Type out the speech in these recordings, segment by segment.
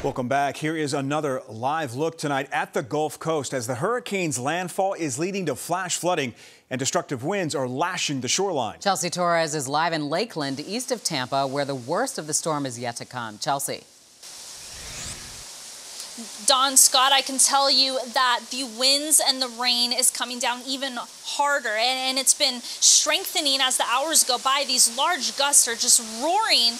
Welcome back. Here is another live look tonight at the Gulf Coast as the hurricane's landfall is leading to flash flooding and destructive winds are lashing the shoreline. Chelsea Torres is live in Lakeland, east of Tampa, where the worst of the storm is yet to come. Chelsea. Don, Scott, I can tell you that the winds and the rain is coming down even harder, and it's been strengthening as the hours go by. These large gusts are just roaring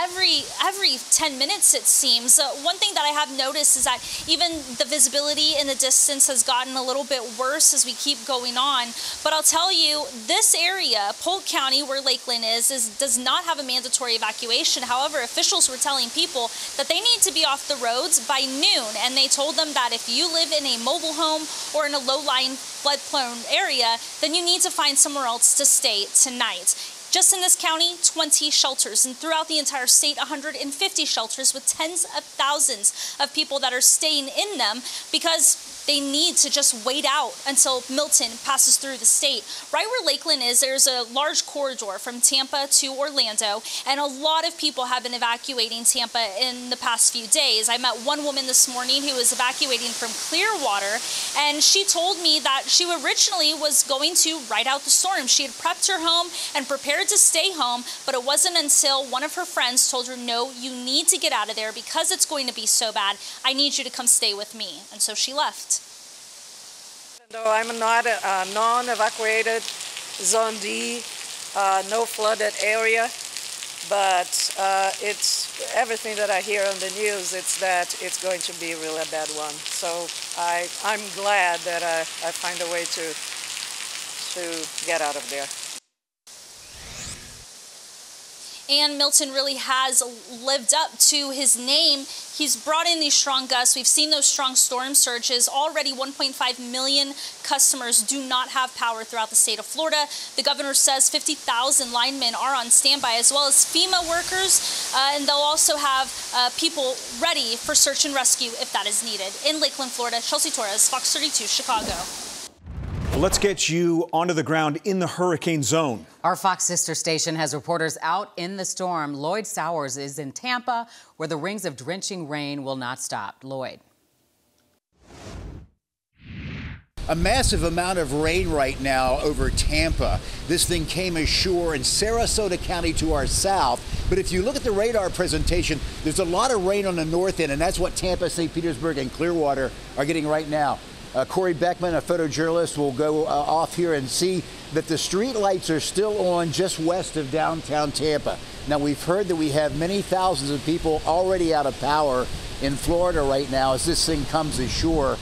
every 10 minutes, it seems. One thing that I have noticed is that even the visibility in the distance has gotten a little bit worse as we keep going on. But I'll tell you, this area, Polk County, where Lakeland is does not have a mandatory evacuation. However, officials were telling people that they need to be off the roads by noon, and they told them that if you live in a mobile home or in a low-lying flood-prone area, then you need to find somewhere else to stay tonight. Just in this county, 20 shelters, and throughout the entire state, 150 shelters with tens of thousands of people that are staying in them because they need to just wait out until Milton passes through the state. Right where Lakeland is, there's a large corridor from Tampa to Orlando, and a lot of people have been evacuating Tampa in the past few days. I met one woman this morning who was evacuating from Clearwater, and she told me that she originally was going to ride out the storm. She had prepped her home and prepared to stay home, but it wasn't until one of her friends told her, no, you need to get out of there because it's going to be so bad. I need you to come stay with me. And so she left. Though I'm not a non-evacuated Zone D, no flooded area, but it's everything that I hear on the news, it's that it's going to be really a bad one. So I'm glad that I find a way to get out of there. And Milton really has lived up to his name. He's brought in these strong gusts. We've seen those strong storm surges. Already 1.5 million customers do not have power throughout the state of Florida. The governor says 50,000 linemen are on standby, as well as FEMA workers. And they'll also have people ready for search and rescue if that is needed. In Lakeland, Florida, Chelsea Torres, Fox 32, Chicago. Let's get you onto the ground in the hurricane zone. Our Fox sister station has reporters out in the storm. Lloyd Sowers is in Tampa, where the rings of drenching rain will not stop. Lloyd. A massive amount of rain right now over Tampa. This thing came ashore in Sarasota County to our south. But if you look at the radar presentation, there's a lot of rain on the north end, and that's what Tampa, St. Petersburg, and Clearwater are getting right now. Corey Beckman, a photojournalist, will go off here and see that the street lights are still on just west of downtown Tampa. Now, we've heard that we have many thousands of people already out of power in Florida right now as this thing comes ashore.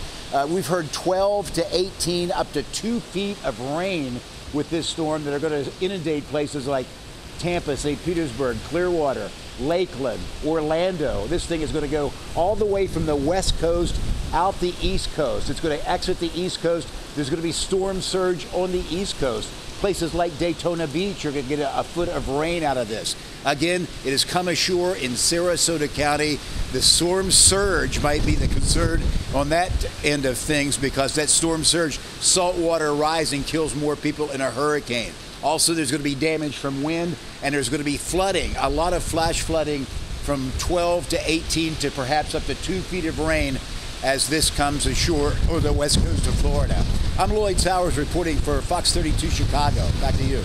We've heard 12 to 18, up to 2 feet of rain with this storm that are going to inundate places like Tampa, St. Petersburg, Clearwater, Lakeland, Orlando. This thing is going to go all the way from the west coast out the east coast. It's going to exit the east coast. There's going to be storm surge on the east coast. Places like Daytona Beach are going to get a foot of rain out of this. Again, it has come ashore in Sarasota County. The storm surge might be the concern on that end of things because that storm surge, saltwater rising, kills more people in a hurricane. Also, there's going to be damage from wind, and there's going to be flooding, a lot of flash flooding from 12 to 18 to perhaps up to 2 feet of rain as this comes ashore or the west coast of Florida. I'm Lloyd Sowers reporting for Fox 32 Chicago. Back to you.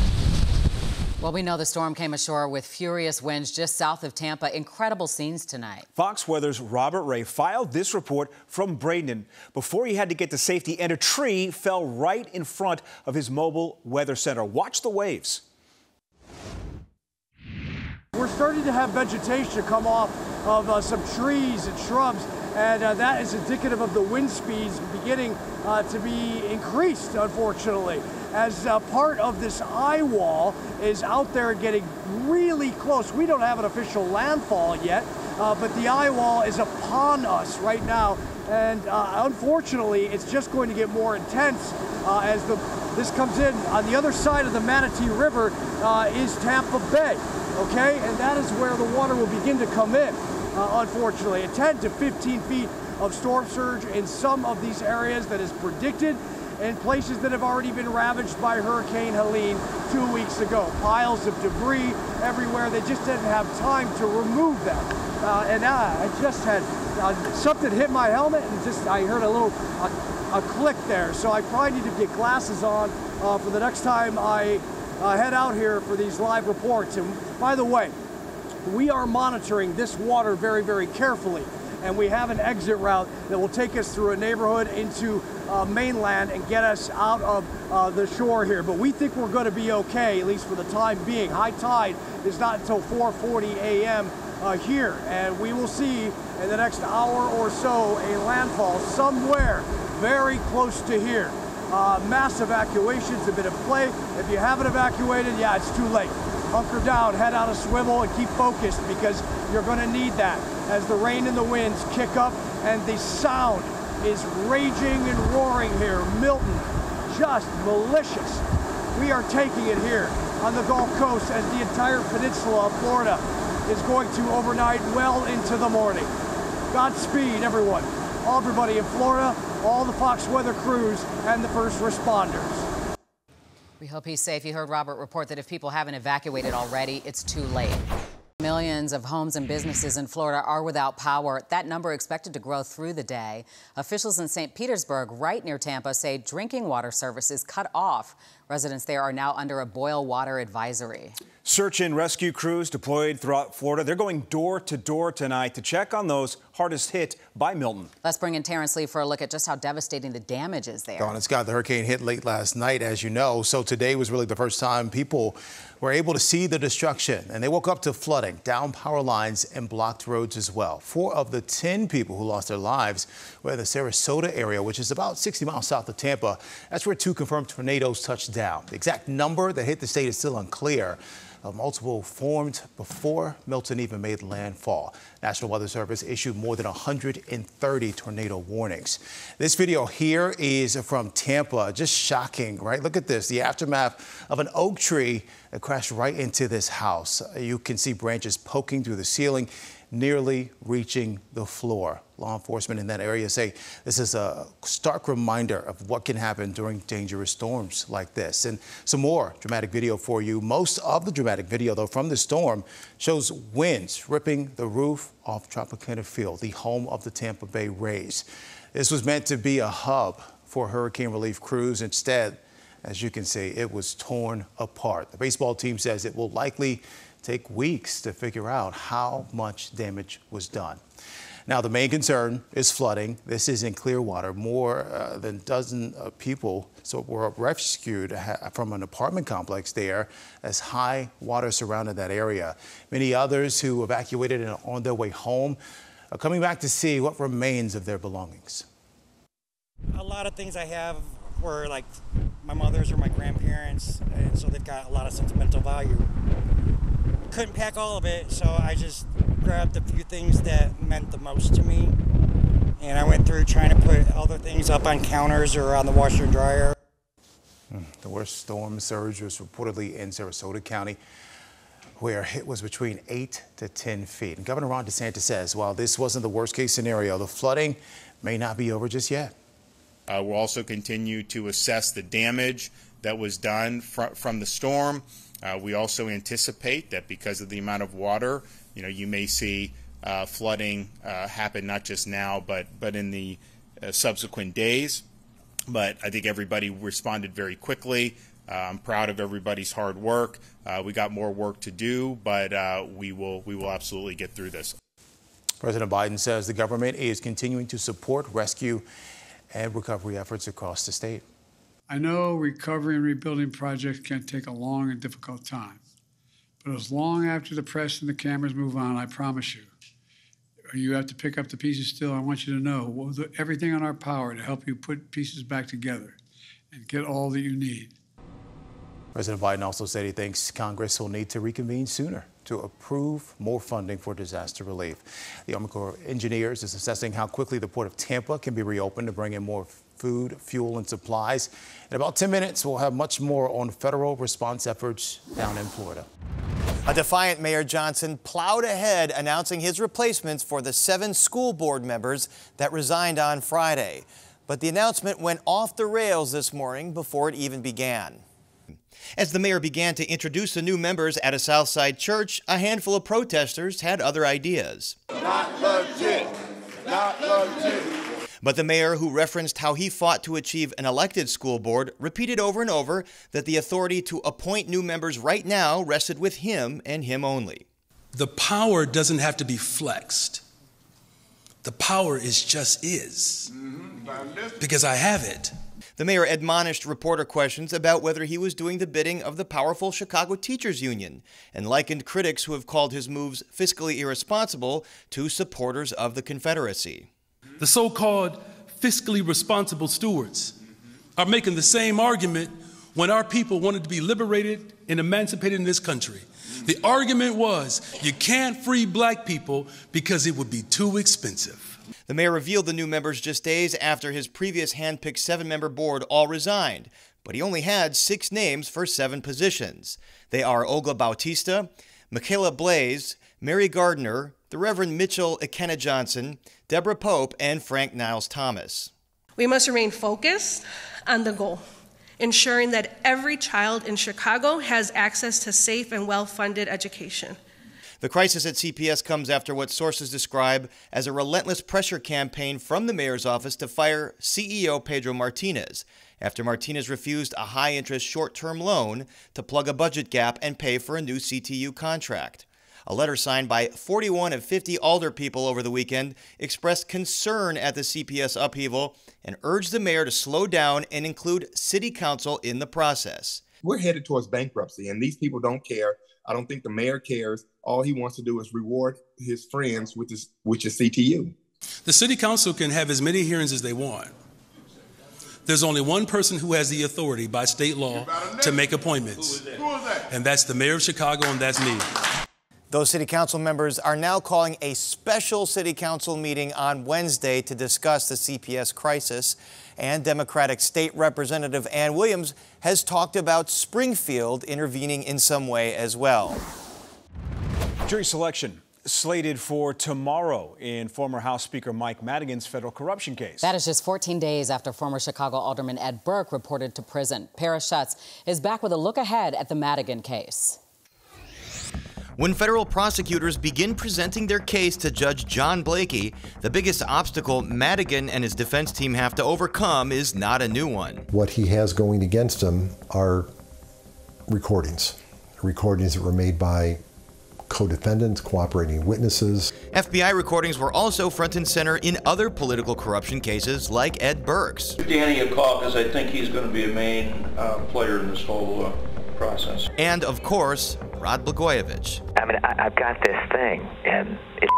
Well, we know the storm came ashore with furious winds just south of Tampa. Incredible scenes tonight. Fox Weather's Robert Ray filed this report from Bradenton before he had to get to safety, and a tree fell right in front of his mobile weather center. Watch the waves. We're starting to have vegetation come off of some trees and shrubs, and that is indicative of the wind speeds beginning to be increased, unfortunately, as part of this eye wall is out there getting really close. We don't have an official landfall yet, but the eye wall is upon us right now, and unfortunately, it's just going to get more intense as this comes in. On the other side of the Manatee River is Tampa Bay. Okay, and that is where the water will begin to come in, unfortunately. 10 to 15 feet of storm surge in some of these areas that is predicted. in places that have already been ravaged by Hurricane Helene 2 weeks ago. Piles of debris everywhere. They just didn't have time to remove them. I just had something hit my helmet, and I heard a click there. So I probably need to get glasses on for the next time I head out here for these live reports. And by the way, we are monitoring this water very, very carefully. And we have an exit route that will take us through a neighborhood into mainland and get us out of the shore here. But we think we're going to be okay, at least for the time being. High tide is not until 4:40 a.m. Here, and we will see in the next hour or so a landfall somewhere very close to here. Mass evacuations have been in play. If you haven't evacuated, yeah, it's too late. Hunker down, head on a swivel, and keep focused, because you're going to need that as the rain and the winds kick up and the sound is raging and roaring here. Milton, just malicious. We are taking it here on the Gulf Coast as the entire peninsula of Florida is going to overnight well into the morning. Godspeed, everyone. Everybody in Florida, all the Fox Weather crews, and the first responders. We hope he's safe. You heard Robert report that if people haven't evacuated already, it's too late. Millions of homes and businesses in Florida are without power. That number expected to grow through the day. Officials in St. Petersburg, right near Tampa, say drinking water service is cut off. Residents there are now under a boil water advisory. Search and rescue crews deployed throughout Florida. They're going door to door tonight to check on those hardest hit by Milton. Let's bring in Terrence Lee for a look at just how devastating the damage is there. Dawn and Scott, the hurricane hit late last night, as you know. So today was really the first time people were able to see the destruction. And they woke up to flooding, down power lines, and blocked roads as well. 4 of the 10 people who lost their lives were in the Sarasota area, which is about 60 miles south of Tampa. That's where 2 confirmed tornadoes touched down. The exact number that hit the state is still unclear. Multiple formed before Milton even made landfall. National Weather Service issued more than 130 tornado warnings. This video here is from Tampa. Just shocking, right? Look at this, the aftermath of an oak tree that crashed right into this house. You can see branches poking through the ceiling, nearly reaching the floor. Law enforcement in that area say this is a stark reminder of what can happen during dangerous storms like this. And some more dramatic video for you. Most of the dramatic video, though, from the storm shows winds ripping the roof off Tropicana Field, the home of the Tampa Bay Rays. This was meant to be a hub for hurricane relief crews. Instead, as you can see, it was torn apart. The baseball team says it will likely take weeks to figure out how much damage was done. Now, the main concern is flooding. This is in Clearwater. More than a dozen people were rescued from an apartment complex there as high water surrounded that area. Many others who evacuated and are on their way home are coming back to see what remains of their belongings. A lot of things I have were like my mother's or my grandparents, and so they've got a lot of sentimental value. Couldn't pack all of it, so I just grabbed a few things that meant the most to me, and I went through trying to put other things up on counters or on the washer and dryer. The worst storm surge was reportedly in Sarasota County, where it was between 8 to 10 feet. And Governor Ron DeSantis says while this wasn't the worst case scenario, the flooding may not be over just yet. We'll also continue to assess the damage that was done from the storm. We also anticipate that because of the amount of water, you may see flooding happen not just now, but in the subsequent days. But I think everybody responded very quickly. I'm proud of everybody's hard work. We got more work to do, but we will absolutely get through this. President Biden says the government is continuing to support rescue and recovery efforts across the state. I know recovery and rebuilding projects can take a long and difficult time, but as long after the press and the cameras move on, I promise you have to pick up the pieces still. I want you to know we'll do everything in our power to help you put pieces back together and get all that you need. President Biden also said he thinks Congress will need to reconvene sooner to approve more funding for disaster relief. The Army Corps of Engineers is assessing how quickly the Port of Tampa can be reopened to bring in more food, fuel, and supplies. In about 10 minutes, we'll have much more on federal response efforts down in Florida. A defiant Mayor Johnson plowed ahead announcing his replacements for the 7 school board members that resigned on Friday. But the announcement went off the rails this morning before it even began. As the mayor began to introduce the new members at a Southside church, a handful of protesters had other ideas. Not legit. Not legit. But the mayor, who referenced how he fought to achieve an elected school board, repeated over and over that the authority to appoint new members right now rested with him and him only. The power doesn't have to be flexed. The power just is. Because I have it. The mayor admonished reporter questions about whether he was doing the bidding of the powerful Chicago Teachers Union and likened critics who have called his moves fiscally irresponsible to supporters of the Confederacy. The so-called fiscally responsible stewards are making the same argument when our people wanted to be liberated and emancipated in this country. The argument was you can't free black people because it would be too expensive. The mayor revealed the new members just days after his previous hand-picked 7-member board all resigned, but he only had 6 names for 7 positions. They are Ogla Bautista, Michaela Blaze, Mary Gardner, the Reverend Mitchell Ikenna Johnson, Deborah Pope, and Frank Niles Thomas. We must remain focused on the goal, ensuring that every child in Chicago has access to safe and well-funded education. The crisis at CPS comes after what sources describe as a relentless pressure campaign from the mayor's office to fire CEO Pedro Martinez, after Martinez refused a high-interest short-term loan to plug a budget gap and pay for a new CTU contract. A letter signed by 41 of 50 alderpeople over the weekend expressed concern at the CPS upheaval and urged the mayor to slow down and include city council in the process. We're headed towards bankruptcy, and these people don't care. I don't think the mayor cares. All he wants to do is reward his friends, which is CTU. The city council can have as many hearings as they want. There's only one person who has the authority by state law to make appointments. Who is that? And that's the mayor of Chicago, and that's me. Those city council members are now calling a special city council meeting on Wednesday to discuss the CPS crisis. And Democratic State Representative Ann Williams has talked about Springfield intervening in some way as well. Jury selection slated for tomorrow in former House Speaker Mike Madigan's federal corruption case. That is just 14 days after former Chicago Alderman Ed Burke reported to prison. Paris Schutz is back with a look ahead at the Madigan case. When federal prosecutors begin presenting their case to Judge John Blakey, the biggest obstacle Madigan and his defense team have to overcome is not a new one. What he has going against him are recordings that were made by co-defendants, cooperating witnesses. FBI recordings were also front and center in other political corruption cases like Ed Burke's. Danny a call because I think he's going to be a main player in this whole process. And, of course, Rod Blagojevich. I mean, I've got this thing, and it's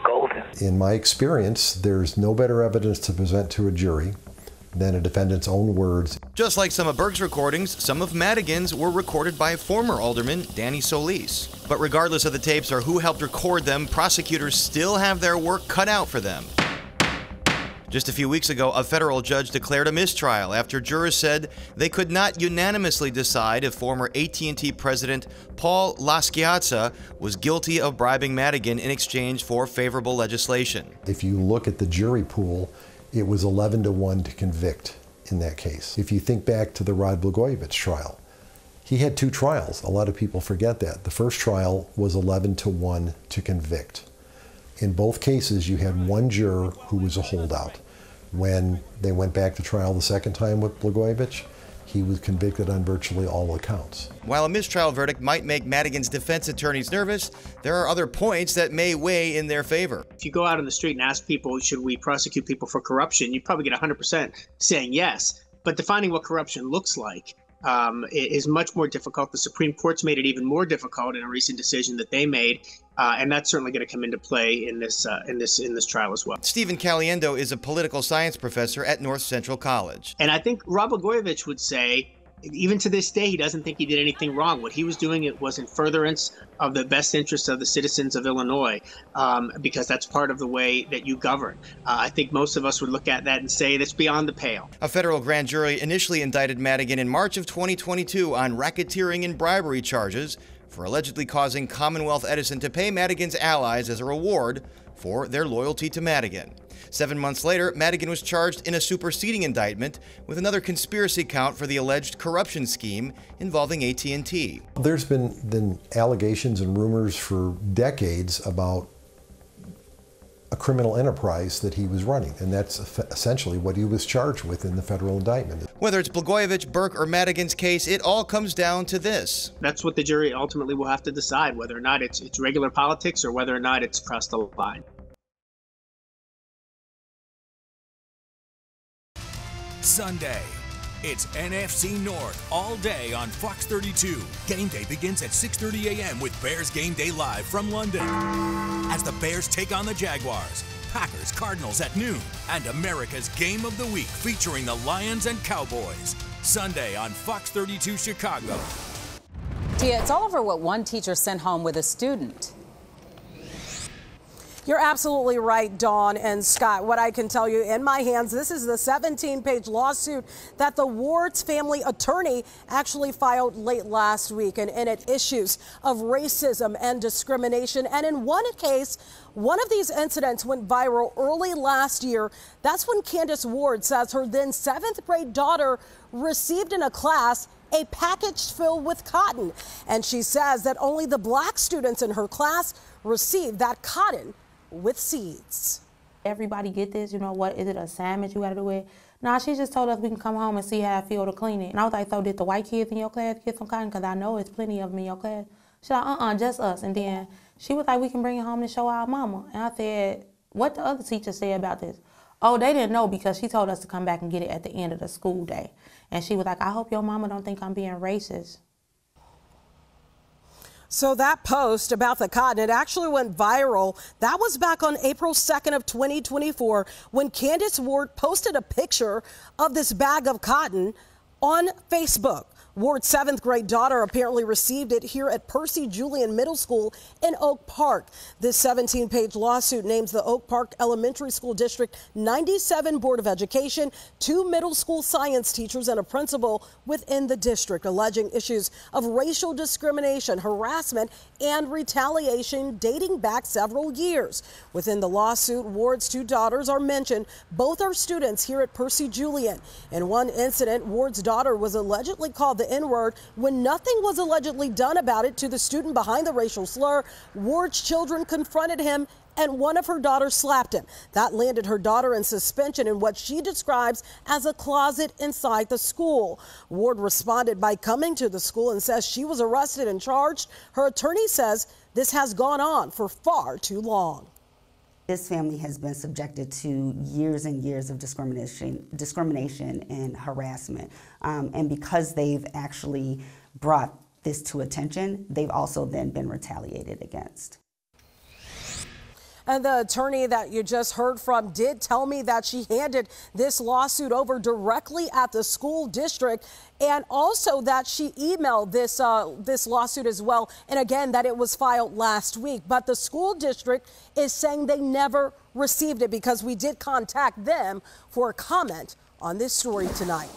golden. In my experience, there's no better evidence to present to a jury than a defendant's own words. Just like some of Burke's recordings, some of Madigan's were recorded by former Alderman Danny Solis. But regardless of the tapes or who helped record them, prosecutors still have their work cut out for them. Just a few weeks ago, a federal judge declared a mistrial after jurors said they could not unanimously decide if former AT&T president Paul LaSchiazza was guilty of bribing Madigan in exchange for favorable legislation. If you look at the jury pool, it was 11-1 to convict in that case. If you think back to the Rod Blagojevich trial, he had 2 trials. A lot of people forget that. The first trial was 11-1 to convict. In both cases, you had one juror who was a holdout. When they went back to trial the second time with Blagojevich, he was convicted on virtually all accounts. While a mistrial verdict might make Madigan's defense attorneys nervous, there are other points that may weigh in their favor. If you go out on the street and ask people, should we prosecute people for corruption, you probably get 100% saying yes. But defining what corruption looks like is much more difficult. The Supreme Court's made it even more difficult in a recent decision that they made, and that's certainly going to come into play in this trial as well. Stephen Caliendo is a political science professor at North Central College. And I think Rod Blagojevich would say, even to this day, he doesn't think he did anything wrong. What he was doing, it was in furtherance of the best interests of the citizens of Illinois, because that's part of the way that you govern. I think most of us would look at that and say that's beyond the pale. A federal grand jury initially indicted Madigan in March of 2022 on racketeering and bribery charges for allegedly causing Commonwealth Edison to pay Madigan's allies as a reward for their loyalty to Madigan. 7 months later, Madigan was charged in a superseding indictment with another conspiracy count for the alleged corruption scheme involving AT&T. There's been allegations and rumors for decades about a criminal enterprise that he was running, and that's essentially what he was charged with in the federal indictment. Whether it's Blagojevich, Burke, or Madigan's case, it all comes down to this. That's what the jury ultimately will have to decide, whether or not it's regular politics or whether or not it's crossed the line. Sunday, it's NFC North all day on Fox 32. Game day begins at 6:30 a.m. with Bears Game Day live from London. As the Bears take on the Jaguars, Packers, Cardinals at noon, and America's Game of the Week featuring the Lions and Cowboys. Sunday on Fox 32 Chicago. Tia, it's all over what one teacher sent home with a student. You're absolutely right, Dawn and Scott. What I can tell you in my hands, this is the 17-page lawsuit that the Ward's family attorney actually filed late last week. And in it, issues of racism and discrimination. And in one case, one of these incidents went viral early last year. That's when Candace Ward says her then 7th grade daughter received in a class a package filled with cotton. And she says that only the black students in her class received that cotton with seeds. Everybody get this, you know what, is it an assignment you gotta do it? Nah, she just told us we can come home and see how I feel to clean it. And I was like, so did the white kids in your class get some cotton? Because I know it's plenty of them in your class. She's like, just us. And then she was like, we can bring it home and show our mama. And I said, what the other teachers say about this? Oh, they didn't know because she told us to come back and get it at the end of the school day. And she was like, I hope your mama don't think I'm being racist. So that post about the cotton, it actually went viral. That was back on April 2nd of 2024 when Candace Ward posted a picture of this bag of cotton on Facebook. Ward's 7th grade daughter apparently received it here at Percy Julian Middle School in Oak Park. This 17-page lawsuit names the Oak Park Elementary School District 97 Board of Education, 2 middle school science teachers, and a principal within the district, alleging issues of racial discrimination, harassment, and retaliation dating back several years. Within the lawsuit, Ward's 2 daughters are mentioned. Both are students here at Percy Julian. In one incident, Ward's daughter was allegedly called the N-word when nothing was allegedly done about it to the student behind the racial slur. Ward's children confronted him and one of her daughters slapped him. That landed her daughter in suspension in what she describes as a closet inside the school. Ward responded by coming to the school and says she was arrested and charged. Her attorney says this has gone on for far too long. This family has been subjected to years and years of discrimination and harassment. And because they've actually brought this to attention, they've also then been retaliated against. And the attorney that you just heard from did tell me that she handed this lawsuit over directly at the school district, and also that she emailed this lawsuit as well. And again, that it was filed last week. But the school district is saying they never received it because we did contact them for a comment on this story tonight.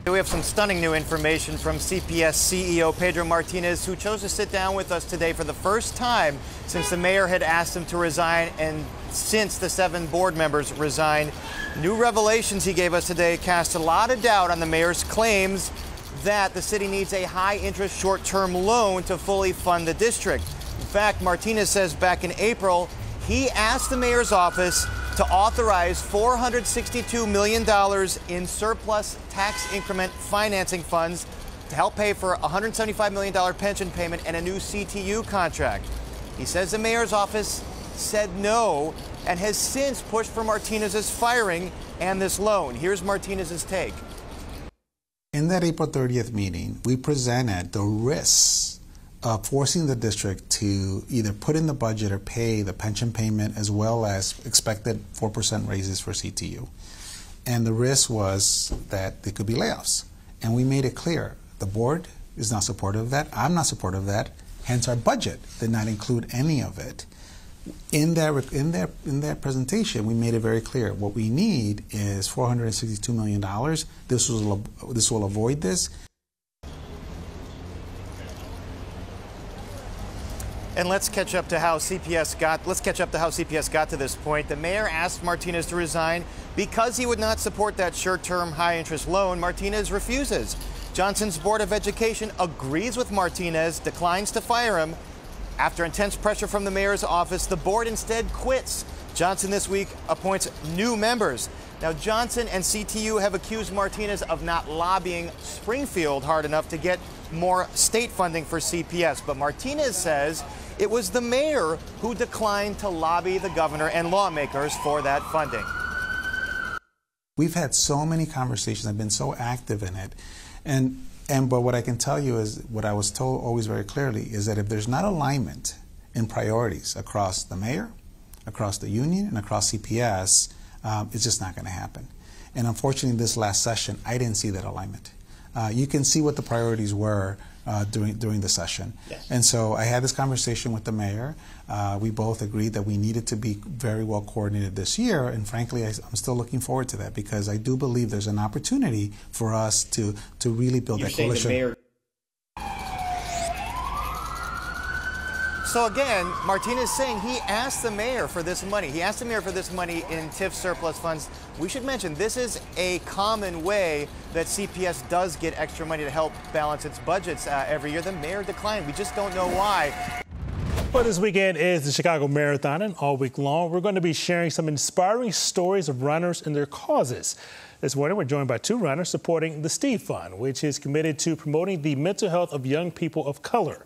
We have some stunning new information from CPS CEO Pedro Martinez, who chose to sit down with us today for the first time since the mayor had asked him to resign and since the 7 board members resigned. New revelations he gave us today cast a lot of doubt on the mayor's claims that the city needs a high-interest short-term loan to fully fund the district. In fact, Martinez says back in April, he asked the mayor's office to authorize $462 million in surplus tax increment financing funds to help pay for a $175 million pension payment and a new CTU contract. He says the mayor's office said no and has since pushed for Martinez's firing and this loan. Here's Martinez's take. In that April 30th meeting, we presented the risks of forcing the district to either put in the budget or pay the pension payment as well as expected 4% raises for CTU. And the risk was that there could be layoffs. And we made it clear the board is not supportive of that. I'm not supportive of that. Hence, our budget did not include any of it. In their presentation, we made it very clear what we need is $462 million. This will avoid this. And let's catch up to how CPS got to this point. The mayor asked Martinez to resign because he would not support that short-term high-interest loan. Martinez refuses. Johnson's Board of Education agrees with Martinez, declines to fire him. After intense pressure from the mayor's office, the board instead quits. Johnson this week appoints new members. Now, Johnson and CTU have accused Martinez of not lobbying Springfield hard enough to get more state funding for CPS. But Martinez says it was the mayor who declined to lobby the governor and lawmakers for that funding. We've had so many conversations. I've been so active in it. But what I can tell you is what I was told always very clearly is that if there's not alignment in priorities across the mayor, across the union, and across CPS, it's just not going to happen. And unfortunately, this last session, I didn't see that alignment. You can see what the priorities were during the session. Yes. And so I had this conversation with the mayor. We both agreed that we needed to be very well coordinated this year. And frankly, I'm still looking forward to that because I do believe there's an opportunity for us to really build that coalition. So again, Martinez saying he asked the mayor for this money. He asked the mayor for this money in TIF surplus funds. We should mention this is a common way that CPS does get extra money to help balance its budgets every year. The mayor declined. We just don't know why. Well, this weekend is the Chicago Marathon, and all week long we're going to be sharing some inspiring stories of runners and their causes. This morning we're joined by two runners supporting the Steve Fund, which is committed to promoting the mental health of young people of color.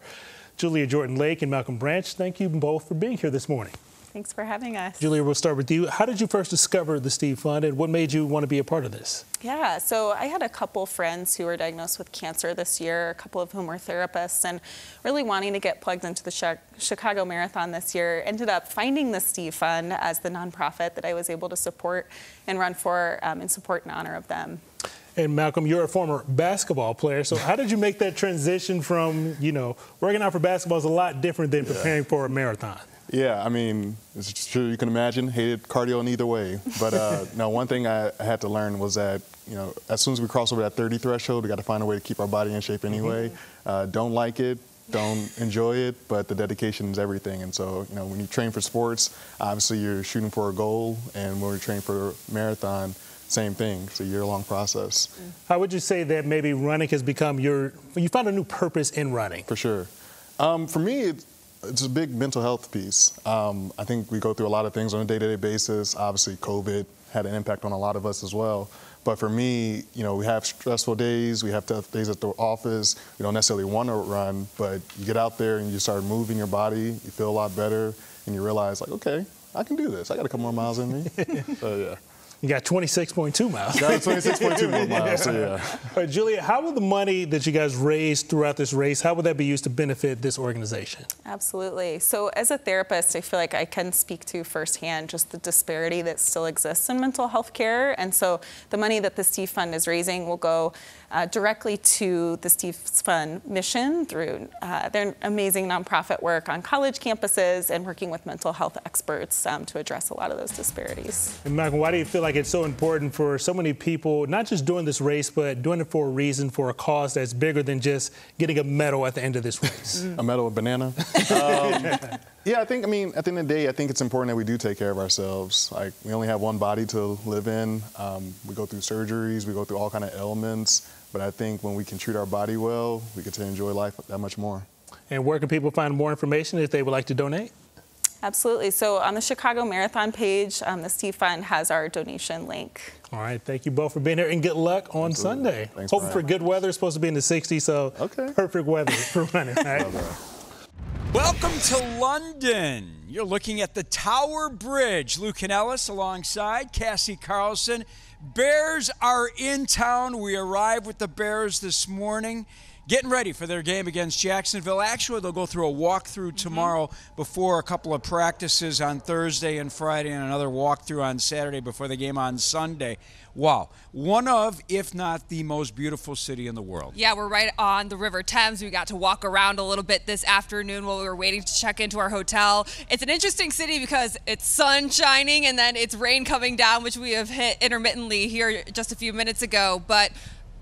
Julia Jordan-Lake and Malcolm Branch, thank you both for being here this morning. Thanks for having us. Julia, we'll start with you. How did you first discover the Steve Fund, and what made you want to be a part of this? Yeah, so I had a couple friends who were diagnosed with cancer this year, a couple of whom were therapists, and really wanting to get plugged into the Chicago Marathon this year, ended up finding the Steve Fund as the nonprofit that I was able to support and run for in support and honor of them. And Malcolm, you're a former basketball player, so how did you make that transition from, working out for basketball is a lot different than preparing for a marathon? Yeah, I mean, as sure you can imagine, hated cardio in either way. But no, one thing I had to learn was that, as soon as we cross over that 30 threshold, we got to find a way to keep our body in shape anyway. Don't like it, don't enjoy it, but the dedication is everything. And so, when you train for sports, obviously you're shooting for a goal, and when we train for a marathon, same thing. It's a year-long process. How would you say that maybe running has become you found a new purpose in running? For sure. For me, it's a big mental health piece. I think we go through a lot of things on a day-to-day basis. Obviously, COVID had an impact on a lot of us as well. But for me, we have stressful days. We have tough days at the office. We don't necessarily want to run, but you get out there and you start moving your body. You feel a lot better, and you realize, like, okay, I can do this. I got a couple more miles in me. So, yeah. You got 26.2 miles. Got 26.2 miles, so yeah. All right, Julia, how will the money that you guys raised throughout this race, how will that be used to benefit this organization? Absolutely. So as a therapist, I feel like I can speak to firsthand just the disparity that still exists in mental health care. And so the money that the Steve Fund is raising will go directly to the Steve Fund mission through their amazing nonprofit work on college campuses and working with mental health experts to address a lot of those disparities. And Malcolm, why do you feel like it's so important for so many people, not just doing this race, but doing it for a reason, for a cause that's bigger than just getting a medal at the end of this race? A medal, a banana? Yeah, at the end of the day, I think it's important that we do take care of ourselves. Like, we only have one body to live in. We go through surgeries, we go through all kind of ailments. But I think when we can treat our body well, we get to enjoy life that much more. And where can people find more information if they would like to donate? Absolutely. So on the Chicago Marathon page, the Steve Fund has our donation link. All right. Thank you both for being here, and good luck on Sunday. Thanks, hoping for good weather. It's supposed to be in the 60s, so perfect weather for running. All right. Welcome to London. You're looking at the Tower Bridge. Lou Canellis alongside Cassie Carlson. Bears are in town. We arrived with the Bears this morning, getting ready for their game against Jacksonville. Actually, they'll go through a walkthrough tomorrow before a couple of practices on Thursday and Friday, and another walkthrough on Saturday before the game on Sunday. Wow. One of, if not the most beautiful city in the world. Yeah, we're right on the River Thames. We got to walk around a little bit this afternoon while we were waiting to check into our hotel. It's an interesting city because it's sun shining and then it's rain coming down, which we have hit intermittently here just a few minutes ago. But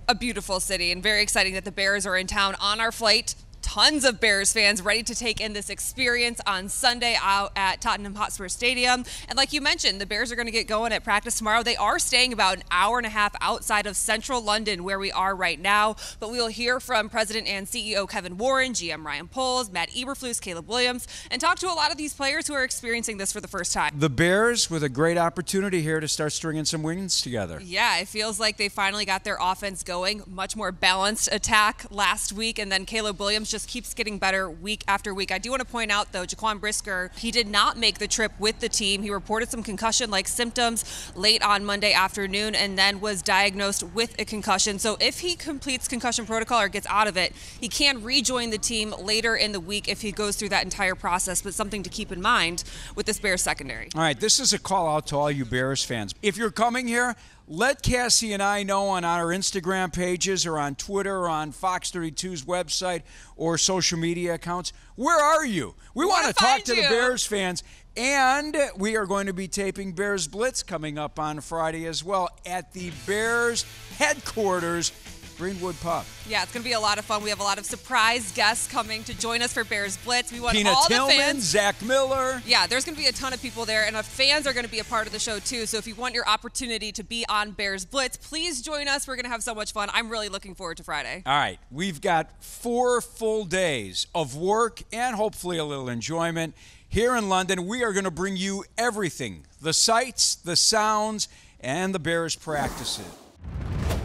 a beautiful city, and very exciting that the Bears are in town on our flight tons of Bears fans ready to take in this experience on Sunday out at Tottenham Hotspur Stadium. And like you mentioned, the Bears are going to get going at practice tomorrow. They are staying about an hour and a half outside of central London, where we are right now. But we will hear from President and CEO Kevin Warren, GM Ryan Poles, Matt Eberflus, Caleb Williams, and talk to a lot of these players who are experiencing this for the first time. The Bears with a great opportunity here to start stringing some wins together. Yeah, it feels like they finally got their offense going. Much more balanced attack last week, and then Caleb Williams just keeps getting better week after week. I do want to point out, though, Jaquan Brisker, he did not make the trip with the team. He reported some concussion-like symptoms late on Monday afternoon and then was diagnosed with a concussion. So if he completes concussion protocol or gets out of it, he can rejoin the team later in the week if he goes through that entire process, but something to keep in mind with this Bears secondary. All right, this is a call out to all you Bears fans. If you're coming here, let Cassie and I know on our Instagram pages or on Twitter or on Fox 32's website or social media accounts. Where are you? We want to talk to the Bears fans. And we are going to be taping Bears Blitz coming up on Friday as well at the Bears headquarters, Greenwood Pub. Yeah, it's going to be a lot of fun. We have a lot of surprise guests coming to join us for Bears Blitz. We want Tina all Tillman, the fans. Zach Miller. Yeah, there's going to be a ton of people there, and the fans are going to be a part of the show too. So if you want your opportunity to be on Bears Blitz, please join us. We're going to have so much fun. I'm really looking forward to Friday. All right, we've got 4 full days of work and hopefully a little enjoyment. Here in London, we are going to bring you everything, the sights, the sounds, and the Bears practices.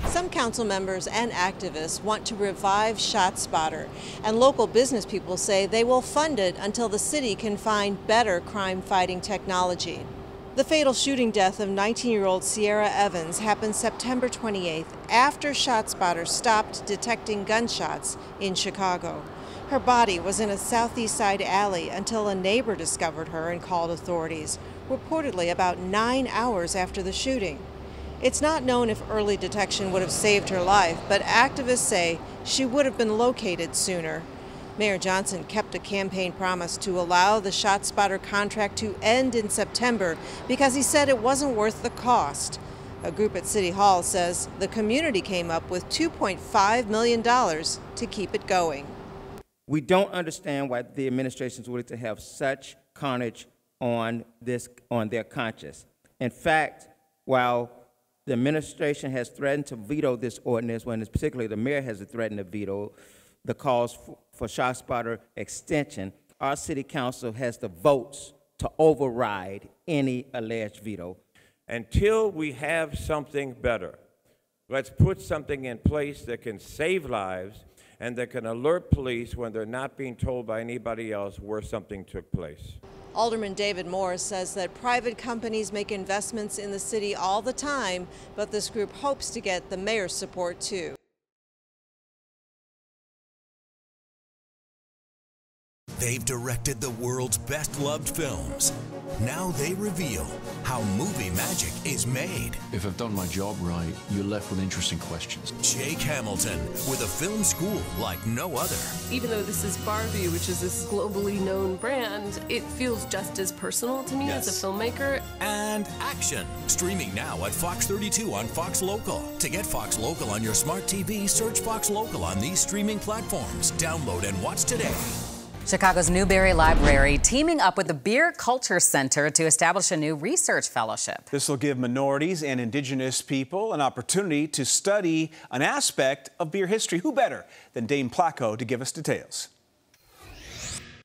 Some council members and activists want to revive ShotSpotter, and local business people say they will fund it until the city can find better crime-fighting technology. The fatal shooting death of 19-year-old Sierra Evans happened September 28th after ShotSpotter stopped detecting gunshots in Chicago. Her body was in a southeast side alley until a neighbor discovered her and called authorities, reportedly about 9 hours after the shooting. It's not known if early detection would have saved her life, but activists say she would have been located sooner. Mayor Johnson kept a campaign promise to allow the ShotSpotter contract to end in September because he said it wasn't worth the cost. A group at City Hall says the community came up with $2.5 million to keep it going. We don't understand why the administration is willing to have such carnage on their conscience. In fact, while the administration has threatened to veto this ordinance, when particularly the mayor has threatened to veto the calls for ShotSpotter extension, our city council has the votes to override any alleged veto. Until we have something better, let's put something in place that can save lives and that can alert police when they're not being told by anybody else where something took place. Alderman David Morris says that private companies make investments in the city all the time, but this group hopes to get the mayor's support too. They've directed the world's best-loved films. Now they reveal how movie magic is made. If I've done my job right, you're left with interesting questions. Jake Hamilton, with a film school like no other. Even though this is Barbie, which is this globally known brand, it feels just as personal to me as a filmmaker. And action, streaming now at Fox 32 on Fox Local. To get Fox Local on your smart TV, search Fox Local on these streaming platforms. Download and watch today. Chicago's Newberry Library teaming up with the Beer Culture Center to establish a new research fellowship. This will give minorities and indigenous people an opportunity to study an aspect of beer history. Who better than Dame Placco to give us details?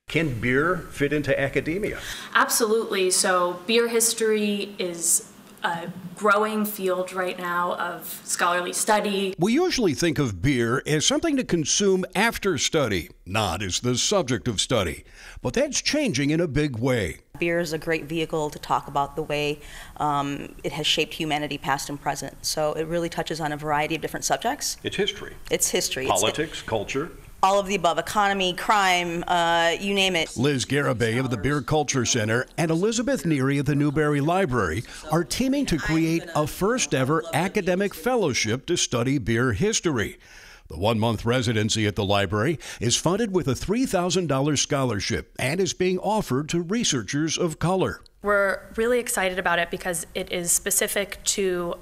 Can beer fit into academia? Absolutely. So beer history is a growing field right now of scholarly study. We usually think of beer as something to consume after study, not as the subject of study. But that's changing in a big way. Beer is a great vehicle to talk about the way it has shaped humanity past and present. So it really touches on a variety of different subjects. It's history. It's history. Politics, culture. All of the above, economy, crime, you name it. Liz Garibay of the Beer Culture Center and Elizabeth Neary of the Newberry Library are teaming to create a first ever academic fellowship to study beer history. The 1-month residency at the library is funded with a $3,000 scholarship and is being offered to researchers of color. We're really excited about it because it is specific to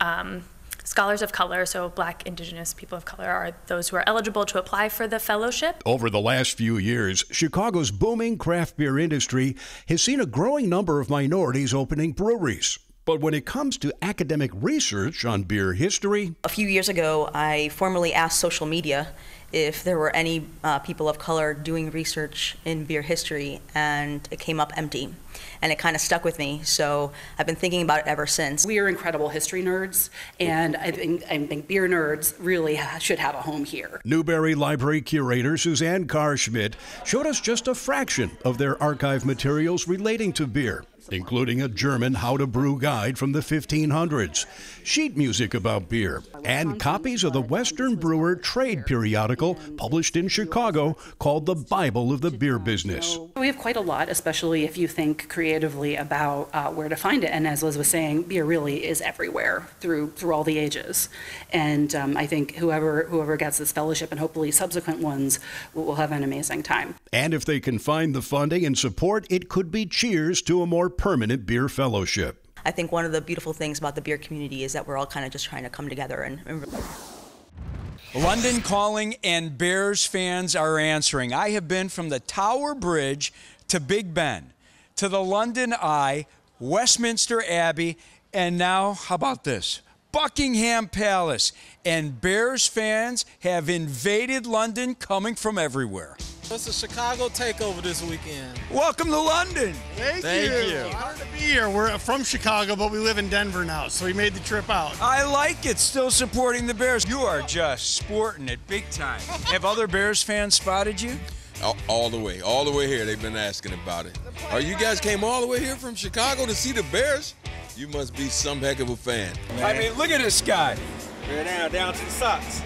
Scholars of color, so Black, Indigenous people of color, are those who are eligible to apply for the fellowship. Over the last few years, Chicago's booming craft beer industry has seen a growing number of minorities opening breweries. But when it comes to academic research on beer history, a few years ago, I formally asked social media if there were any people of color doing research in beer history, and it came up empty. And it kind of stuck with me, so I've been thinking about it ever since. We are incredible history nerds, and I think beer nerds really should have a home here. Newberry Library curator Suzanne Carr-Schmidt showed us just a fraction of their archive materials relating to beer, including a German how-to-brew guide from the 1500s, sheet music about beer, and copies of the Western Brewer trade periodical published in Chicago called The Bible of the Beer Business. We have quite a lot, especially if you think creatively about where to find it. And as Liz was saying, beer really is everywhere through all the ages. And I think whoever gets this fellowship, and hopefully subsequent ones, will have an amazing time. And if they can find the funding and support, it could be cheers to a more permanent beer fellowship. I think one of the beautiful things about the beer community is that we're all kind of just trying to come together and London calling and Bears fans are answering. I have been from the Tower Bridge to Big Ben, to the London Eye, Westminster Abbey, and now, how about this? Buckingham Palace. And Bears fans have invaded London, coming from everywhere. It's a Chicago takeover this weekend. Welcome to London. Thank you. Honored to be here. We're from Chicago, but we live in Denver now, so we made the trip out. I like it, still supporting the Bears. You are just sporting it big time. Have other Bears fans spotted you? All the way here. They've been asking about it. You guys came all the way here from Chicago to see the Bears? You must be some heck of a fan. I mean, look at this guy. We're down to the socks.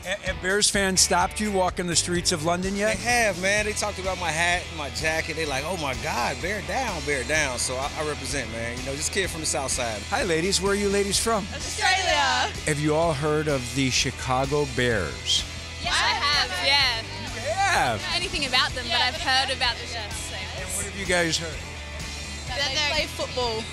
Have Bears fans stopped you walking the streets of London yet? They have, man. They talked about my hat and my jacket. They like, oh my God, bear down, bear down. So I represent, man. You know, this kid from the South Side. Hi, ladies. Where are you ladies from? Australia. Have you all heard of the Chicago Bears? Yes, I have, yeah. You have? Anything about them, but I've heard about the Jets. And what have you guys heard? That they play football.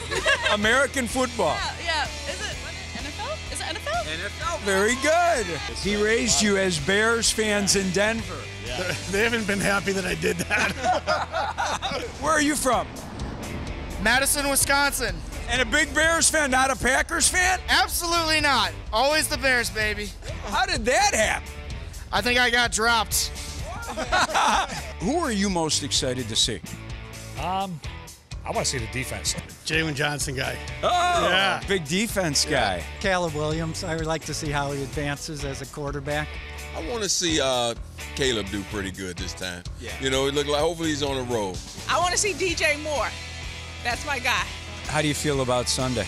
American football. Yeah. Is it NFL? Is it NFL? NFL. Very good. He raised you as Bears fans in Denver. Yeah. They haven't been happy that I did that. Where are you from? Madison, Wisconsin. And a big Bears fan, not a Packers fan? Absolutely not. Always the Bears, baby. How did that happen? I think I got dropped. Who are you most excited to see? I want to see the defense. Jalen Johnson guy. Oh, yeah. Big defense guy. Caleb Williams. I would like to see how he advances as a quarterback. I want to see Caleb do pretty good this time. Yeah. You know, it looked like hopefully he's on a roll. I want to see DJ Moore. That's my guy. How do you feel about Sunday?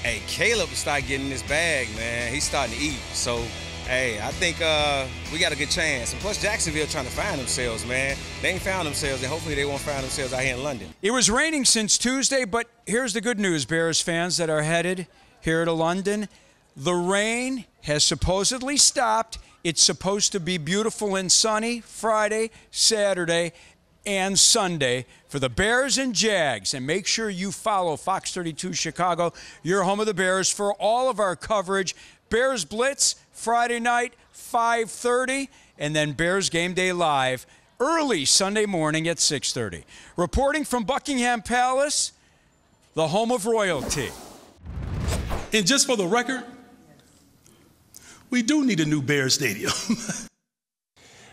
Hey, Caleb start getting this bag, man. He's starting to eat. So, hey, I think we got a good chance. And plus, Jacksonville trying to find themselves, man. They ain't found themselves, and hopefully they won't find themselves out here in London. It was raining since Tuesday, but here's the good news, Bears fans that are headed here to London. The rain has supposedly stopped. It's supposed to be beautiful and sunny Friday, Saturday, and Sunday for the Bears and Jags. And make sure you follow Fox 32 Chicago, your home of the Bears, for all of our coverage. Bears Blitz, Friday night, 5:30, and then Bears Game Day Live early Sunday morning at 6:30. Reporting from Buckingham Palace, the home of royalty. And just for the record, we do need a new Bears stadium.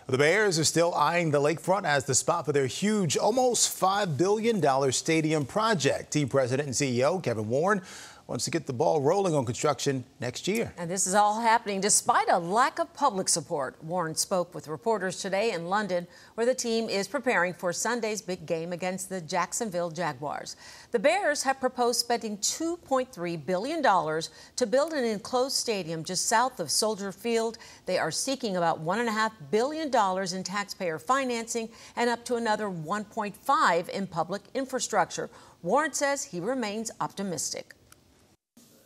The Bears are still eyeing the lakefront as the spot for their huge, almost $5 billion stadium project. Team president and CEO Kevin Warren wants to get the ball rolling on construction next year. And this is all happening despite a lack of public support. Warren spoke with reporters today in London, where the team is preparing for Sunday's big game against the Jacksonville Jaguars. The Bears have proposed spending $2.3 billion to build an enclosed stadium just south of Soldier Field. They are seeking about $1.5 billion in taxpayer financing and up to another $1.5 in public infrastructure. Warren says he remains optimistic.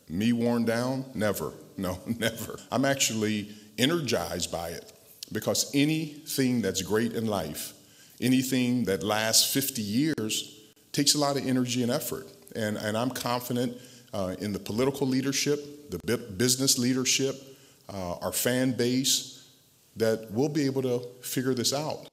Me worn down? Never. No, never. I'm actually energized by it because anything that's great in life, anything that lasts 50 years, takes a lot of energy and effort. And I'm confident in the political leadership, the business leadership, our fan base, that we'll be able to figure this out.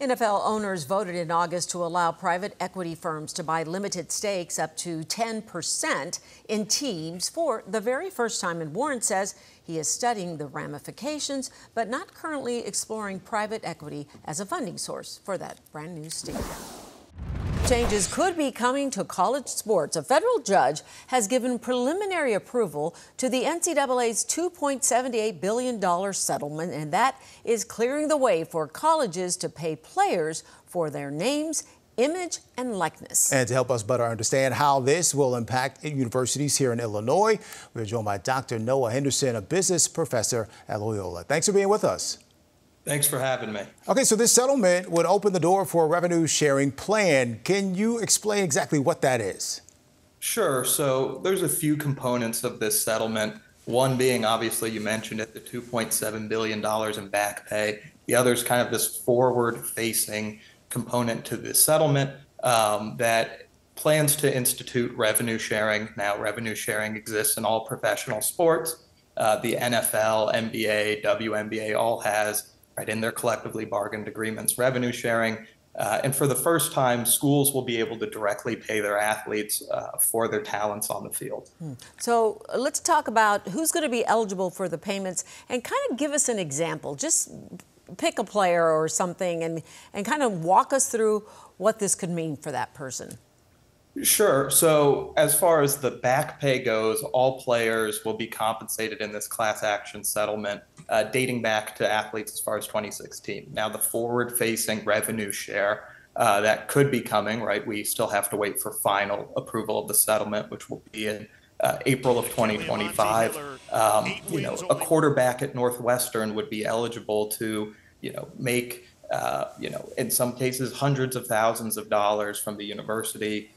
NFL owners voted in August to allow private equity firms to buy limited stakes up to 10% in teams for the very first time. And Warren says he is studying the ramifications, but not currently exploring private equity as a funding source for that brand new stadium. Changes could be coming to college sports. A federal judge has given preliminary approval to the NCAA's $2.78 billion settlement, and that is clearing the way for colleges to pay players for their names, image, and likeness. And to help us better understand how this will impact universities here in Illinois, we're joined by Dr. Noah Henderson, a business professor at Loyola. Thanks for being with us. Thanks for having me. Okay, so this settlement would open the door for a revenue sharing plan. Can you explain exactly what that is? Sure. So there's a few components of this settlement. One being, obviously, you mentioned it, the $2.7 billion in back pay. The other is kind of this forward-facing component to the settlement that plans to institute revenue sharing. Now, revenue sharing exists in all professional sports. The NFL, NBA, WNBA all has in their collectively bargained agreements, revenue sharing. And for the first time, schools will be able to directly pay their athletes for their talents on the field. So let's talk about who's going to be eligible for the payments and kind of give us an example. Just pick a player or something and kind of walk us through what this could mean for that person. Sure. So as far as the back pay goes, all players will be compensated in this class action settlement dating back to athletes as far as 2016. Now, the forward-facing revenue share that could be coming, right? We still have to wait for final approval of the settlement, which will be in April of 2025. A quarterback at Northwestern would be eligible to, make, in some cases, hundreds of thousands of dollars from the university.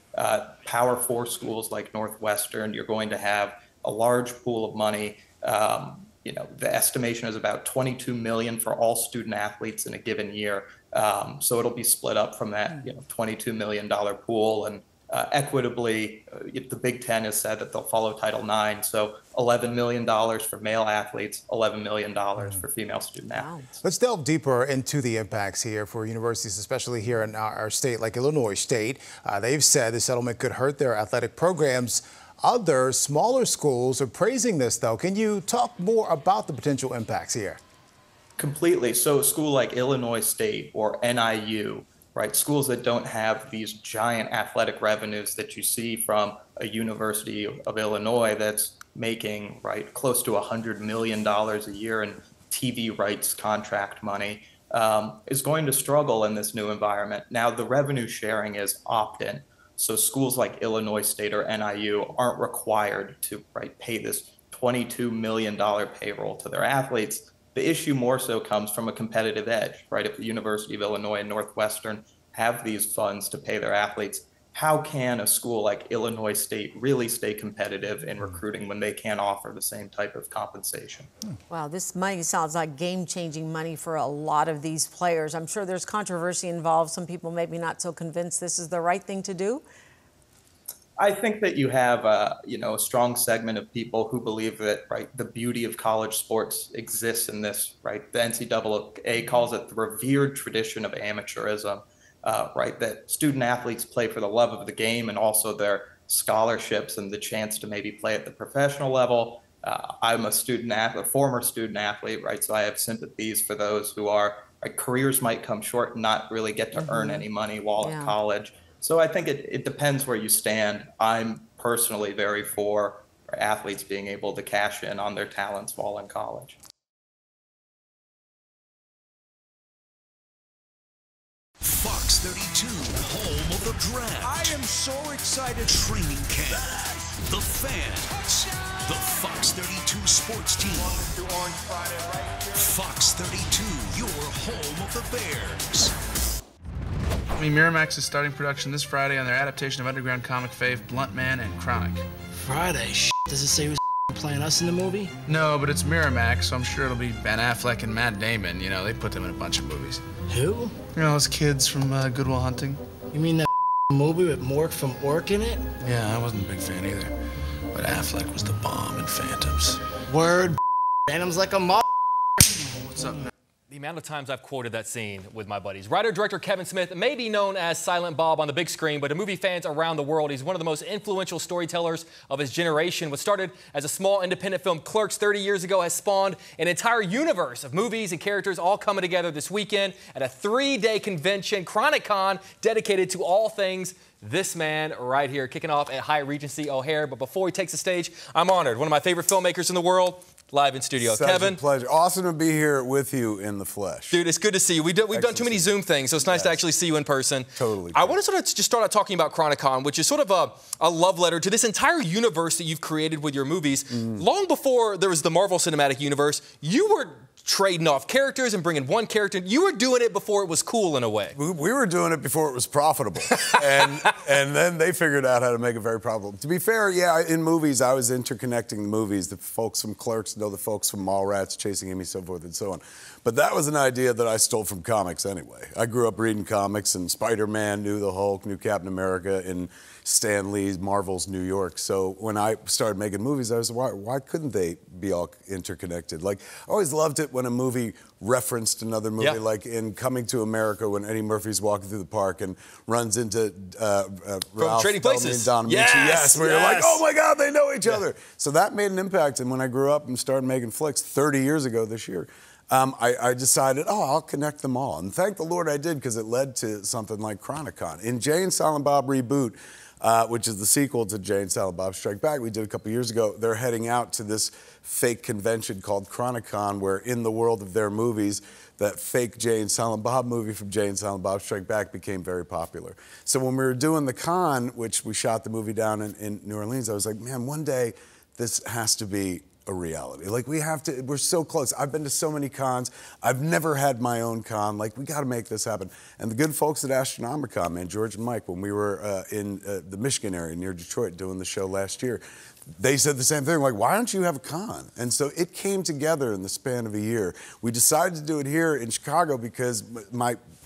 Power 4 schools like Northwestern, you're going to have a large pool of money. The estimation is about $22 million for all student athletes in a given year. So it'll be split up from that, $22 million pool, and equitably, the Big Ten has said that they'll follow Title IX. So $11 million for male athletes, $11 million for female student athletes. Let's delve deeper into the impacts here for universities, especially here in our state, like Illinois State. They've said the settlement could hurt their athletic programs. Other smaller schools are praising this, though. Can you talk more about the potential impacts here? Completely. So a school like Illinois State or NIU, right? Schools that don't have these giant athletic revenues that you see from a University of Illinois that's making, right, close to $100 million a year in TV rights contract money, is going to struggle in this new environment. Now, the revenue sharing is opt-in. So schools like Illinois State or NIU aren't required to, pay this $22 million payroll to their athletes. The issue more so comes from a competitive edge, right? If the University of Illinois and Northwestern have these funds to pay their athletes, how can a school like Illinois State really stay competitive in recruiting when they can't offer the same type of compensation? Wow, this money sounds like game-changing money for a lot of these players. I'm sure there's controversy involved. Some people maybe not so convinced this is the right thing to do. I think that you have a strong segment of people who believe that, the beauty of college sports exists in this, The NCAA calls it the revered tradition of amateurism, that student athletes play for the love of the game and also their scholarships and the chance to maybe play at the professional level. I'm a former student athlete, so I have sympathies for those who are, careers might come short and not really get to earn any money while in college. So I think it depends where you stand. I'm personally very for athletes being able to cash in on their talents while in college. Fox 32, home of the draft. I am so excited. Training camp. The Fans. The Fox 32 sports team. Fox 32, your home of the Bears. Miramax is starting production this Friday on their adaptation of underground comic fave Blunt Man and Chronic. Friday? Does it say who's playing us in the movie? No, but it's Miramax, so I'm sure it'll be Ben Affleck and Matt Damon. They put them in a bunch of movies. Who? Those kids from Good Will Hunting. You mean that movie with Mork from Ork in it? Yeah, I wasn't a big fan either. But Affleck was the bomb in Phantoms. Word, Phantom's like a mother. What's up now? The amount of times I've quoted that scene with my buddies. Writer-director Kevin Smith may be known as Silent Bob on the big screen, but to movie fans around the world, he's one of the most influential storytellers of his generation. What started as a small independent film, Clerks, 30 years ago, has spawned an entire universe of movies and characters all coming together this weekend at a 3-day convention, ChronicCon, dedicated to all things this man right here, kicking off at Hyatt Regency O'Hare. But before he takes the stage, I'm honored. One of my favorite filmmakers in the world, live in studio. Such Kevin. a pleasure. Awesome to be here with you in the flesh. Dude, it's good to see you. We've done too many Zoom things, so it's nice to actually see you in person. Totally. I want to sort of just start out talking about ChronicCon, which is sort of a love letter to this entire universe that you've created with your movies. Long before there was the Marvel Cinematic Universe, you were trading off characters and bringing one character. You were doing it before it was cool in a way. We were doing it before it was profitable. and then they figured out how to make it very profitable. To be fair, yeah, in movies, I was interconnecting the movies. The folks from Clerks know the folks from Mallrats, Chasing Amy, so forth and so on. But that was an idea that I stole from comics anyway. I grew up reading comics, and Spider-Man knew the Hulk, knew Captain America, and Stan Lee's Marvel's New York. So when I started making movies, I was why couldn't they be all interconnected? Like, I always loved it when a movie referenced another movie, like in Coming to America when Eddie Murphy's walking through the park and runs into Ralph Trading Places. and Don Amici. Yes, where you're like, oh my God, they know each other. So that made an impact. And when I grew up and started making flicks 30 years ago this year, I decided, I'll connect them all. And thank the Lord I did, because it led to something like ChronicCon. In Jay and Silent Bob Reboot, which is the sequel to Jay and Silent Bob Strike Back, we did a couple years ago, they're heading out to this fake convention called ChronicCon, where in the world of their movies, that fake Jay and Silent Bob movie from Jay and Silent Bob Strike Back became very popular. So when we were doing the con, which we shot the movie down in New Orleans, I was like, man, one day this has to be a reality. Like, we're so close. I've been to so many cons. I've never had my own con. Like, we got to make this happen. And the good folks at Astronomicon, man, George and Mike, when we were in the Michigan area near Detroit doing the show last year, they said the same thing, like, why don't you have a con? And so it came together in the span of a year. We decided to do it here in Chicago because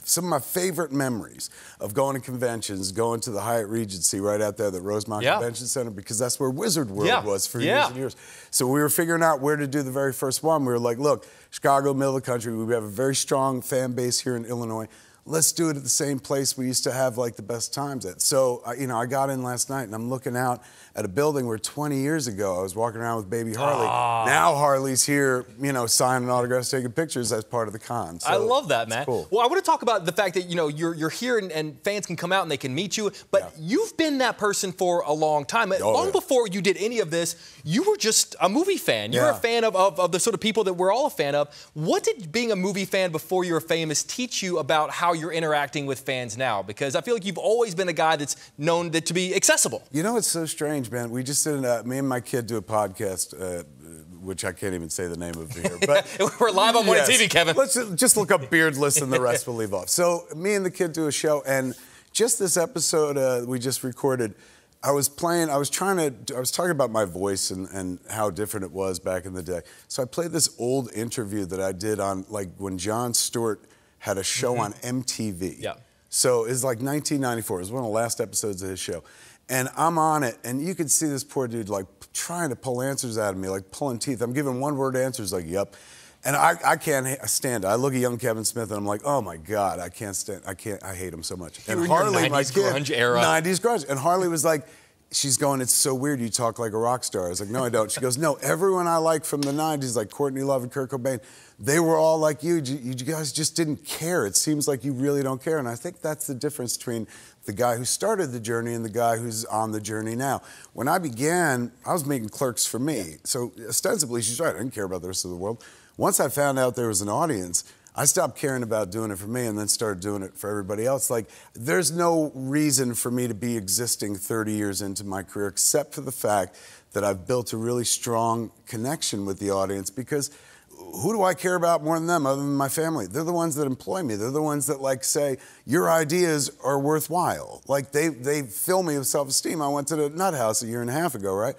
some of my favorite memories of going to conventions, going to the Hyatt Regency right out there, the Rosemont Convention Center, because that's where Wizard World was for years and years. So we were figuring out where to do the very first one. We were like, look, Chicago, middle of the country, we have a very strong fan base here in Illinois. Let's do it at the same place we used to have like the best times at. So, I got in last night and I'm looking out at a building where 20 years ago I was walking around with baby Harley. Now Harley's here, signing autographs, taking pictures as part of the con. So I love that, man. Cool. Well, I want to talk about the fact that, you're here and fans can come out and they can meet you, but you've been that person for a long time. Long before you did any of this, you were just a movie fan. You're a fan of the sort of people that we're all a fan of. What did being a movie fan before you were famous teach you about how you're interacting with fans now? Because I feel like you've always been a guy that's known to be accessible. It's so strange, man. We just did, me and my kid do a podcast, which I can't even say the name of here. But we're live on Morning TV, Kevin. Let's just look up Beardless and the rest we'll leave off. So me and the kid do a show, and just this episode we just recorded, I was talking about my voice and how different it was back in the day. So I played this old interview that I did on, like, when Jon Stewart had a show on MTV. Yeah. So it was like 1994. It was one of the last episodes of his show. And I'm on it, and you could see this poor dude, like, trying to pull answers out of me, like pulling teeth. I'm giving one-word answers, like, yep. And I can't stand it. I look at young Kevin Smith, and I'm like, oh, my God, I hate him so much. You And were in Harley, your 90s my kid, grunge era. 90s grunge. And Harley was like, she's going, it's so weird you talk like a rock star. I was like, no, I don't. She goes, no, everyone I like from the 90s, like Courtney Love and Kurt Cobain, they were all like you. You guys just didn't care. It seems like you really don't care. And I think that's the difference between the guy who started the journey and the guy who's on the journey now. When I began, I was making Clerks for me. So ostensibly, she's right, I didn't care about the rest of the world. Once I found out there was an audience, I stopped caring about doing it for me and then started doing it for everybody else. Like, there's no reason for me to be existing 30 years into my career except for the fact that I've built a really strong connection with the audience, because who do I care about more than them other than my family? They're the ones that employ me. They're the ones that, like, say, your ideas are worthwhile. Like, they fill me with self-esteem. I went to the Nut House a year and a half ago, right?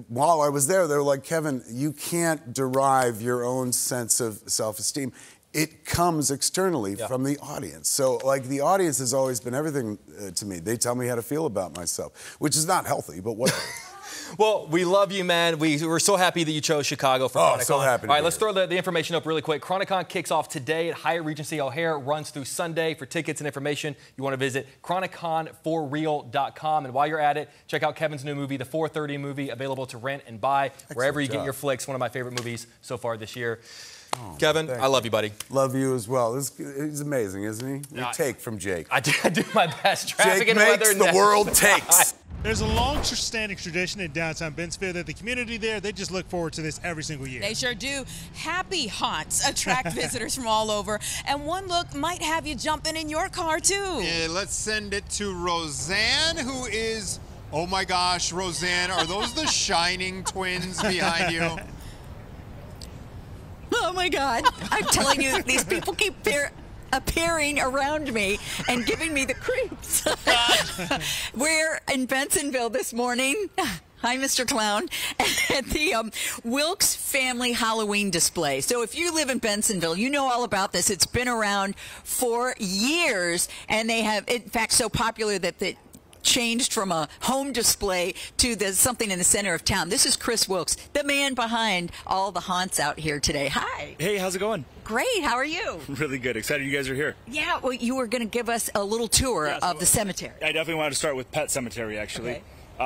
While I was there, they were like, Kevin, you can't derive your own sense of self-esteem it comes externally from the audience. So, like, the audience has always been everything to me. They tell me how to feel about myself, which is not healthy, but whatever. Well, we love you, man. We're so happy that you chose Chicago for Chronicon. So happy. All right, let's throw the information up really quick. Chronicon kicks off today at Hyatt Regency O'Hare. Runs through Sunday. For tickets and information, you want to visit ChroniconForReal.com. And while you're at it, check out Kevin's new movie, the 4:30 movie, available to rent and buy wherever you get your flicks. One of my favorite movies so far this year. Oh, Kevin, I love you, buddy. Love you as well. He's amazing, isn't he? You take from Jake. I do my best. Traffic Jake and makes, weather the next. world takes. There's a long-standing tradition in downtown Bensfield that the community there, they just look forward to this every single year. They sure do. Happy haunts attract visitors from all over, and one look might have you jumping in your car, too. Yeah, let's send it to Roseanne, who is, oh my gosh, Roseanne, are those the Shining twins behind you? Oh my God, I'm telling you, these people keep appearing around me and giving me the creeps. We're in Bensonville this morning. Hi, Mr. Clown, at the Wilkes Family Halloween display. So if you live in Bensonville, you know all about this. It's been around for years, and they have, in fact, so popular that the changed from a home display to something in the center of town. This is Chris Wilkes, the man behind all the haunts out here today. Hi. Hey, how's it going? Great. How are you? Really good. Excited you guys are here. Yeah, well, you were going to give us a little tour of the cemetery. I definitely wanted to start with Pet Cemetery, actually. Okay.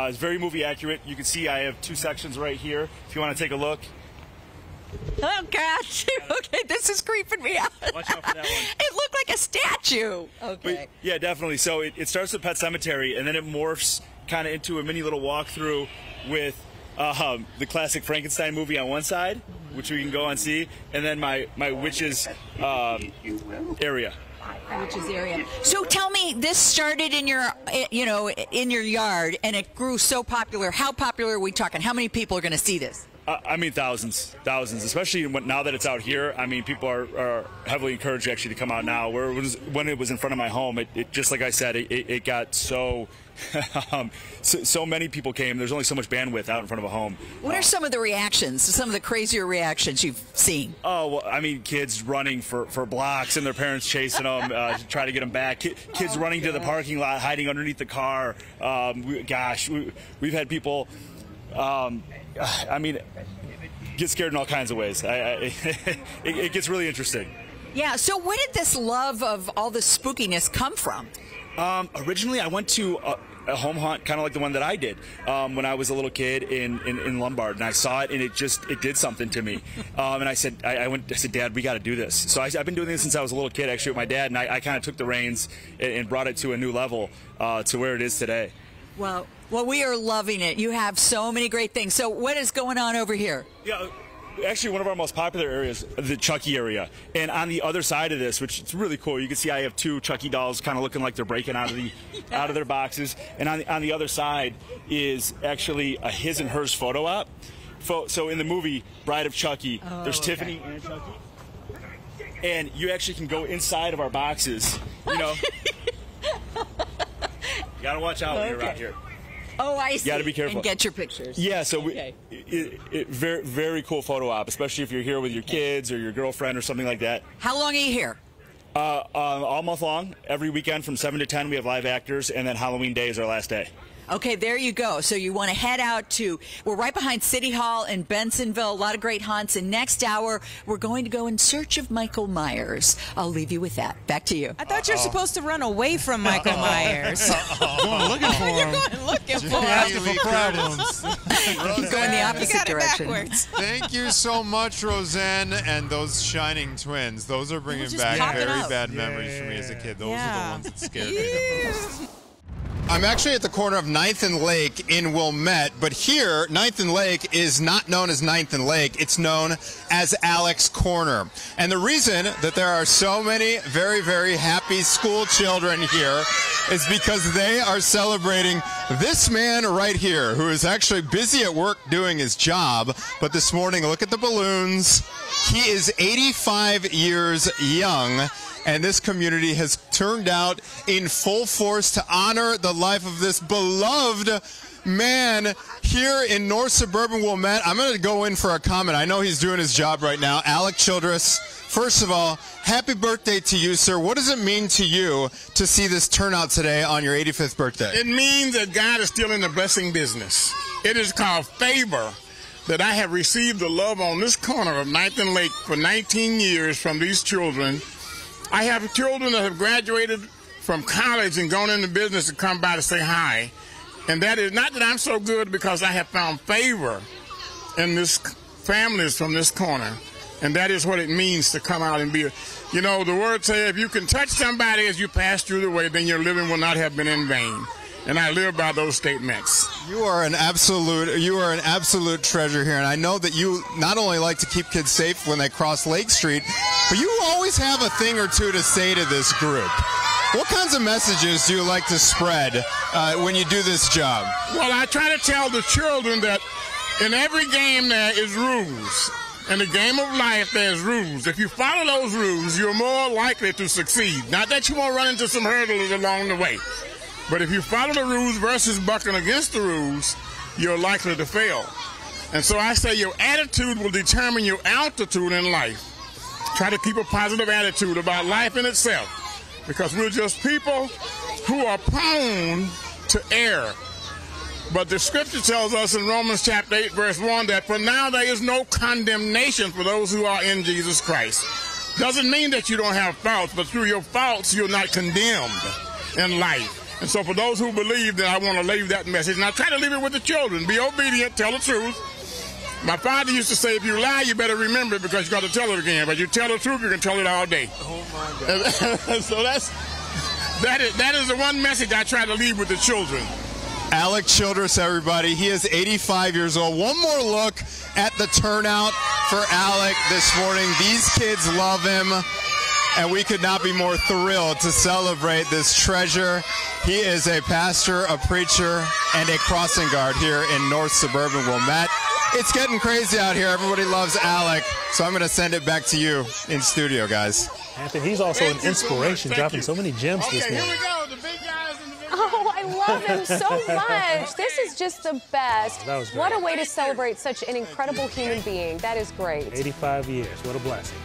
It's very movie accurate. You can see I have 2 sections right here if you want to take a look. Oh, gosh. Okay, this is creeping me out. Watch out for that one. It looked like a statue. Okay. But, yeah, definitely. So it starts with Pet Cemetery, and then it morphs kind of into a mini little walkthrough with the classic Frankenstein movie on one side, which we can go and see, and then my witches area. Witches area. So tell me, this started in your, in your yard, and it grew so popular. How popular are we talking? How many people are going to see this? I mean, thousands, especially now that it's out here. I mean, people are heavily encouraged actually to come out now. Where when it was in front of my home, it just like I said, it got so, so many people came. There's only so much bandwidth out in front of a home. What are some of the reactions, some of the crazier reactions you've seen? Oh, well, I mean, kids running for blocks and their parents chasing them to try to get them back. Kids running to the parking lot, hiding underneath the car. We've had people... I mean, get scared in all kinds of ways. It gets really interesting. Yeah, so where did this love of all the spookiness come from? Originally, I went to a home haunt, kind of like the one that I did when I was a little kid in Lombard, and I saw it, and it did something to me. And I said, I said, Dad, we got to do this. So I've been doing this since I was a little kid, actually, with my dad, and I kind of took the reins and brought it to a new level to where it is today. Well, we are loving it. You have so many great things. So what is going on over here? Yeah, actually one of our most popular areas, the Chucky area. And on the other side of this, which is really cool, you can see I have 2 Chucky dolls kind of looking like they're breaking out of their boxes. And on the other side is actually a his and hers photo op. So in the movie Bride of Chucky, there's Tiffany and Chucky. And you actually can go inside of our boxes, you know. You gotta watch out when you're around here. Oh, I see. You got to be careful. And get your pictures. Yeah, so very, very cool photo op, especially if you're here with your kids or your girlfriend or something like that. How long are you here? All month long. Every weekend from 7 to 10 we have live actors, and then Halloween Day is our last day. Okay, there you go. So you want to head out to, we're right behind City Hall in Bensonville, a lot of great haunts. And next hour, we're going to go in search of Michael Myers. I'll leave you with that. Back to you. I thought you're supposed to run away from Michael Myers. Going looking for him. You're going looking for him. Asking for problems. He's going the opposite direction. Backwards. Thank you so much, Roseanne, and those Shining twins. Those are bringing back very bad memories for me as a kid. Those are the ones that scared me the most. I'm actually at the corner of 9th and Lake in Wilmette, but here, 9th and Lake is not known as 9th and Lake. It's known as Alex Corner. And the reason that there are so many very, very happy school children here is because they are celebrating this man right here, who is actually busy at work doing his job. But this morning, look at the balloons. He is 85 years young. And this community has turned out in full force to honor the life of this beloved man here in North Suburban Wilmette. I'm going to go in for a comment. I know he's doing his job right now. Alec Childress, first of all, happy birthday to you, sir. What does it mean to you to see this turnout today on your 85th birthday? It means that God is still in the blessing business. It is called favor that I have received the love on this corner of 9th and Lake for 19 years from these children. I have children that have graduated from college and gone into business to come by to say hi. And that is not that I'm so good, because I have found favor in this families from this corner. And that is what it means to come out and be, you know, the word says, if you can touch somebody as you pass through the way, then your living will not have been in vain. And I live by those statements. You are an absolute treasure here, and I know that you not only like to keep kids safe when they cross Lake Street, but you always have a thing or two to say to this group. What kinds of messages do you like to spread when you do this job? Well, I try to tell the children that in every game there is rules. In the game of life, there's rules. If you follow those rules, you're more likely to succeed. Not that you won't run into some hurdles along the way. But if you follow the rules versus bucking against the rules, you're likely to fail. And so I say your attitude will determine your altitude in life. Try to keep a positive attitude about life in itself, because we're just people who are prone to err. But the scripture tells us in Romans chapter 8, verse 1, that for now there is no condemnation for those who are in Jesus Christ. Doesn't mean that you don't have faults, but through your faults you're not condemned in life. And so for those who believe, that I want to leave that message. And I try to leave it with the children. Be obedient, tell the truth. My father used to say, if you lie, you better remember it, because you got to tell it again. But you tell the truth, you can tell it all day. Oh, my God. So that is the one message I try to leave with the children. Alec Childress, everybody. He is 85 years old. One more look at the turnout for Alec this morning. These kids love him, and we could not be more thrilled to celebrate this treasure. He is a pastor, a preacher, and a crossing guard here in North Suburban Wilmette. It's getting crazy out here. Everybody loves Alec, so I'm going to send it back to you in studio, guys. Anthony, he's also an inspiration, dropping so many gems this morning. Here we go, the big guys and the big Oh, I love him so much. This is just the best. That was great. What a way to celebrate such an incredible human being. That is great. 85 years. What a blessing.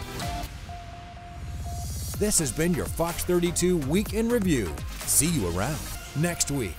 This has been your Fox 32 Week in Review. See you around next week.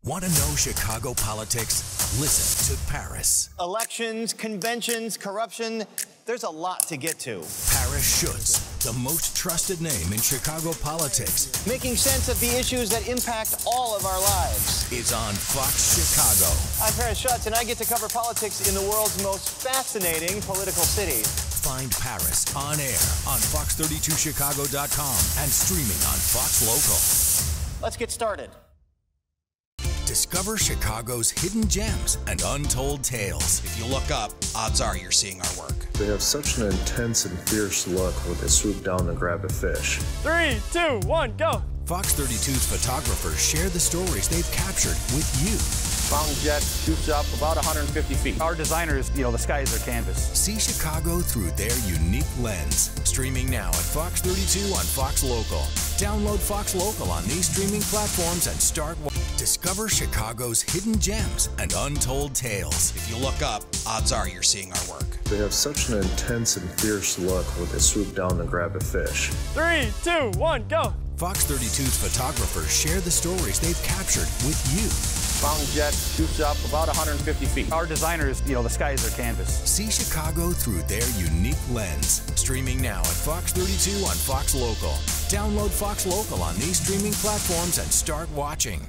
Want to know Chicago politics? Listen to Paris. Elections, conventions, corruption, there's a lot to get to. Paris Schutz, the most trusted name in Chicago politics. Making sense of the issues that impact all of our lives. Is on Fox Chicago. I'm Paris Schutz, and I get to cover politics in the world's most fascinating political city. Find Paris on air on fox32chicago.com and streaming on Fox Local. Let's get started. Discover Chicago's hidden gems and untold tales. If you look up, odds are you're seeing our work. They have such an intense and fierce look when they swoop down and grab a fish. 3, 2, 1, go! Fox 32's photographers share the stories they've captured with you. Fountain jet shoots up about 150 feet. Our designers, the sky is their canvas. See Chicago through their unique lens. Streaming now at Fox 32 on Fox Local. Download Fox Local on these streaming platforms and start. Discover Chicago's hidden gems and untold tales. If you look up, odds are you're seeing our work. They have such an intense and fierce look when they swoop down and grab a fish. 3, 2, 1, go! Fox 32's photographers share the stories they've captured with you. Fountain jet shoots up about 150 feet. Our designers, the sky is their canvas. See Chicago through their unique lens. Streaming now at Fox 32 on Fox Local. Download Fox Local on these streaming platforms and start watching.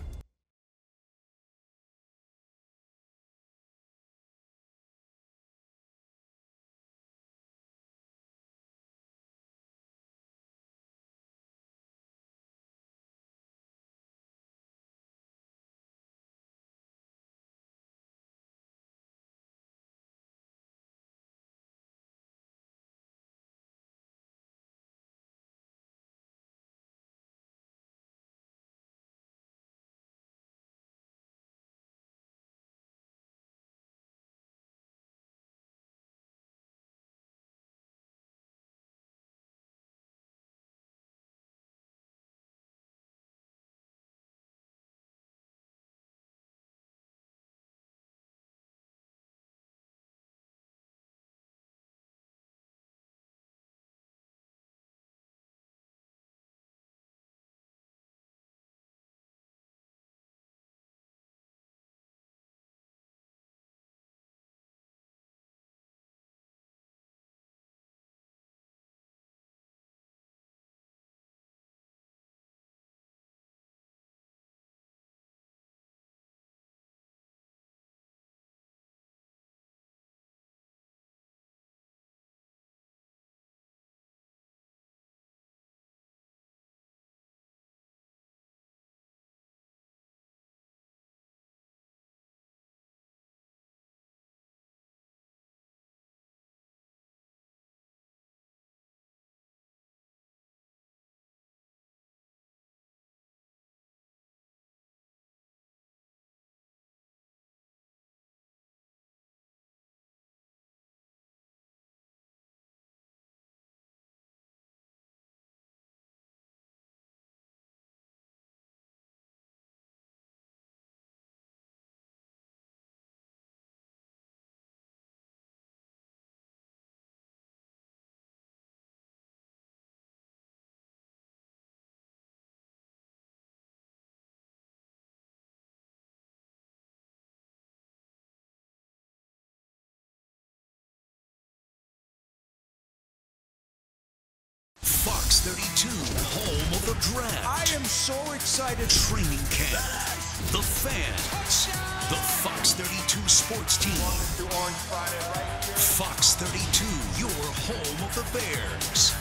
Fox 32, home of the draft. I am so excited. Training camp. The Fan. The Fox 32 sports team. Fox 32, your home of the Bears.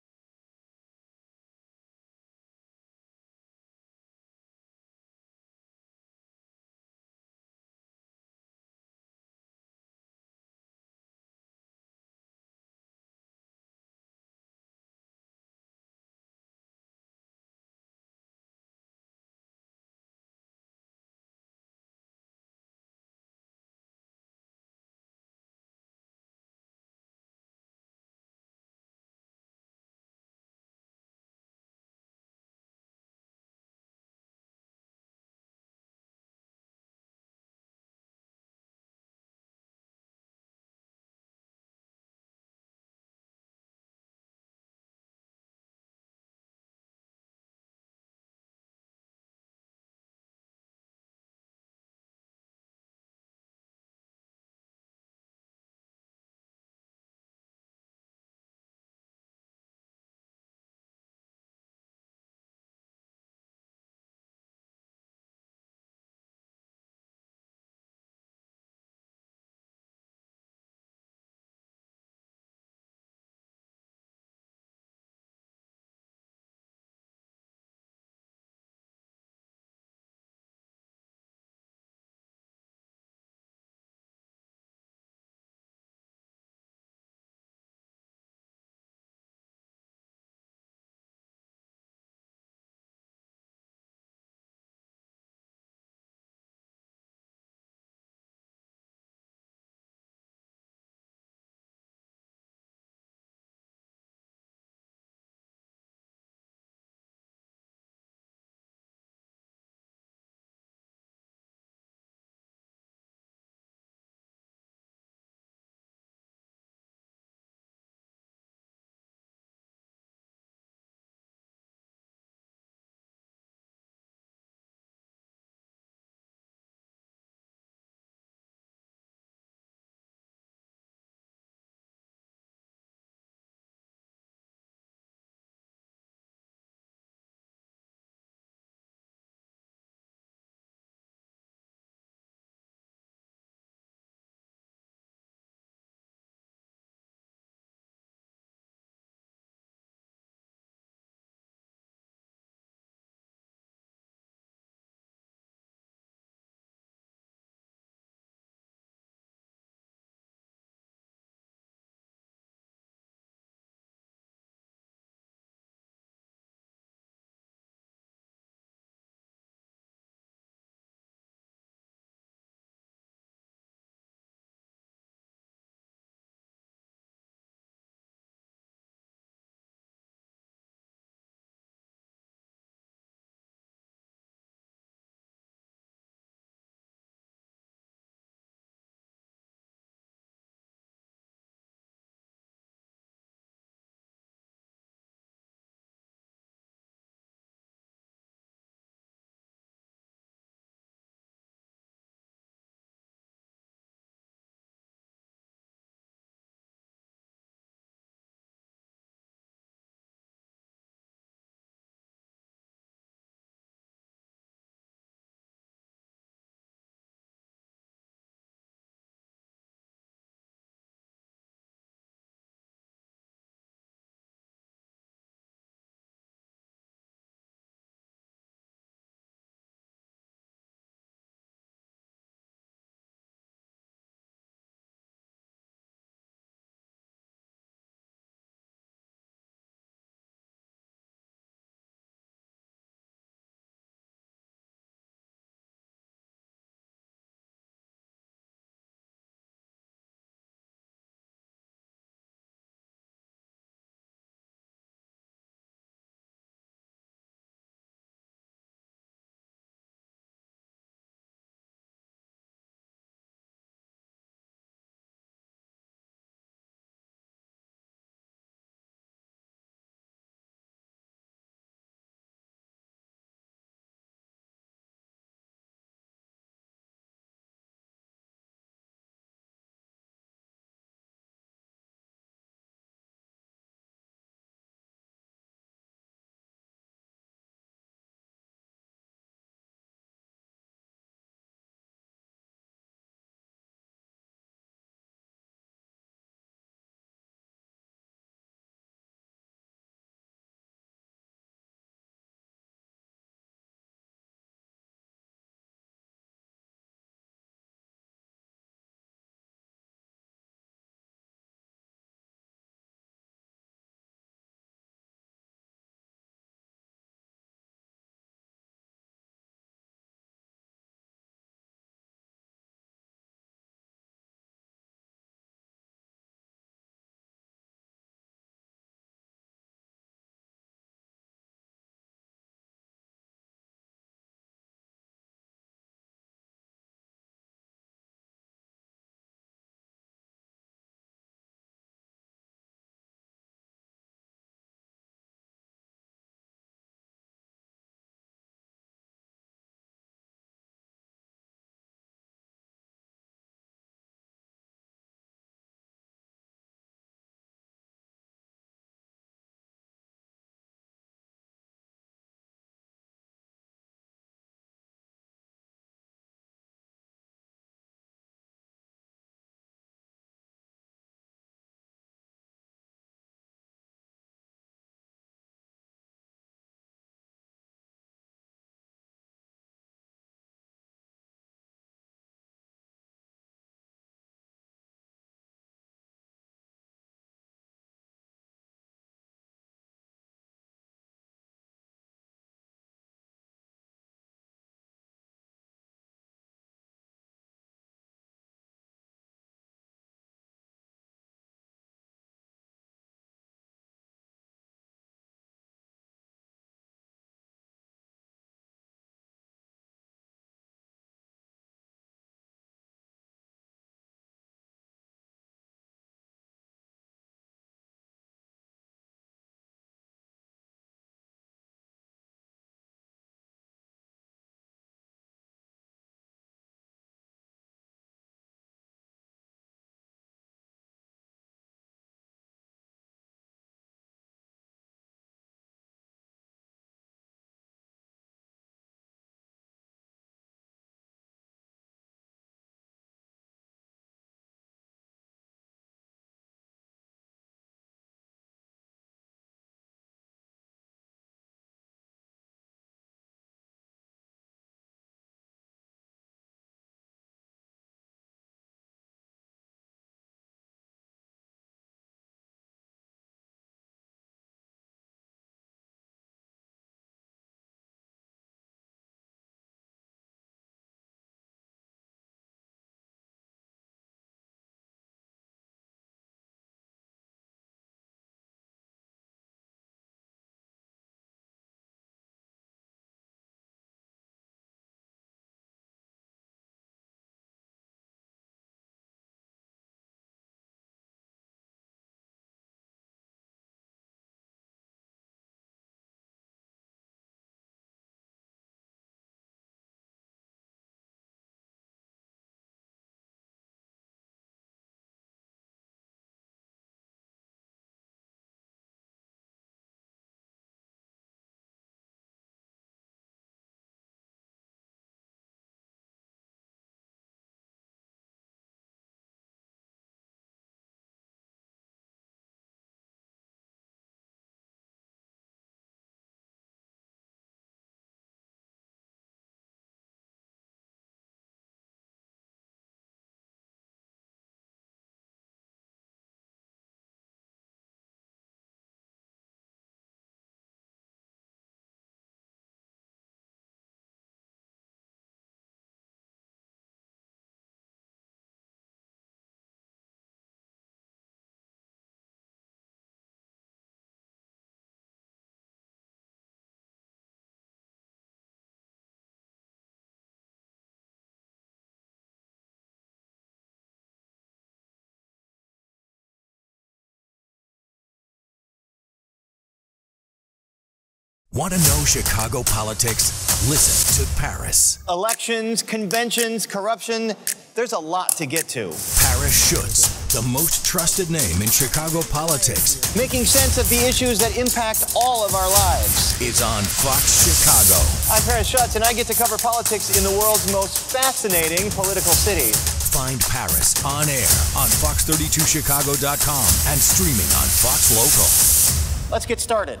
Want to know Chicago politics? Listen to Paris. Elections, conventions, corruption. There's a lot to get to. Paris Schutz, the most trusted name in Chicago politics. Making sense of the issues that impact all of our lives. Is on Fox Chicago. I'm Paris Schutz, and I get to cover politics in the world's most fascinating political city. Find Paris on air on fox32chicago.com and streaming on Fox Local. Let's get started.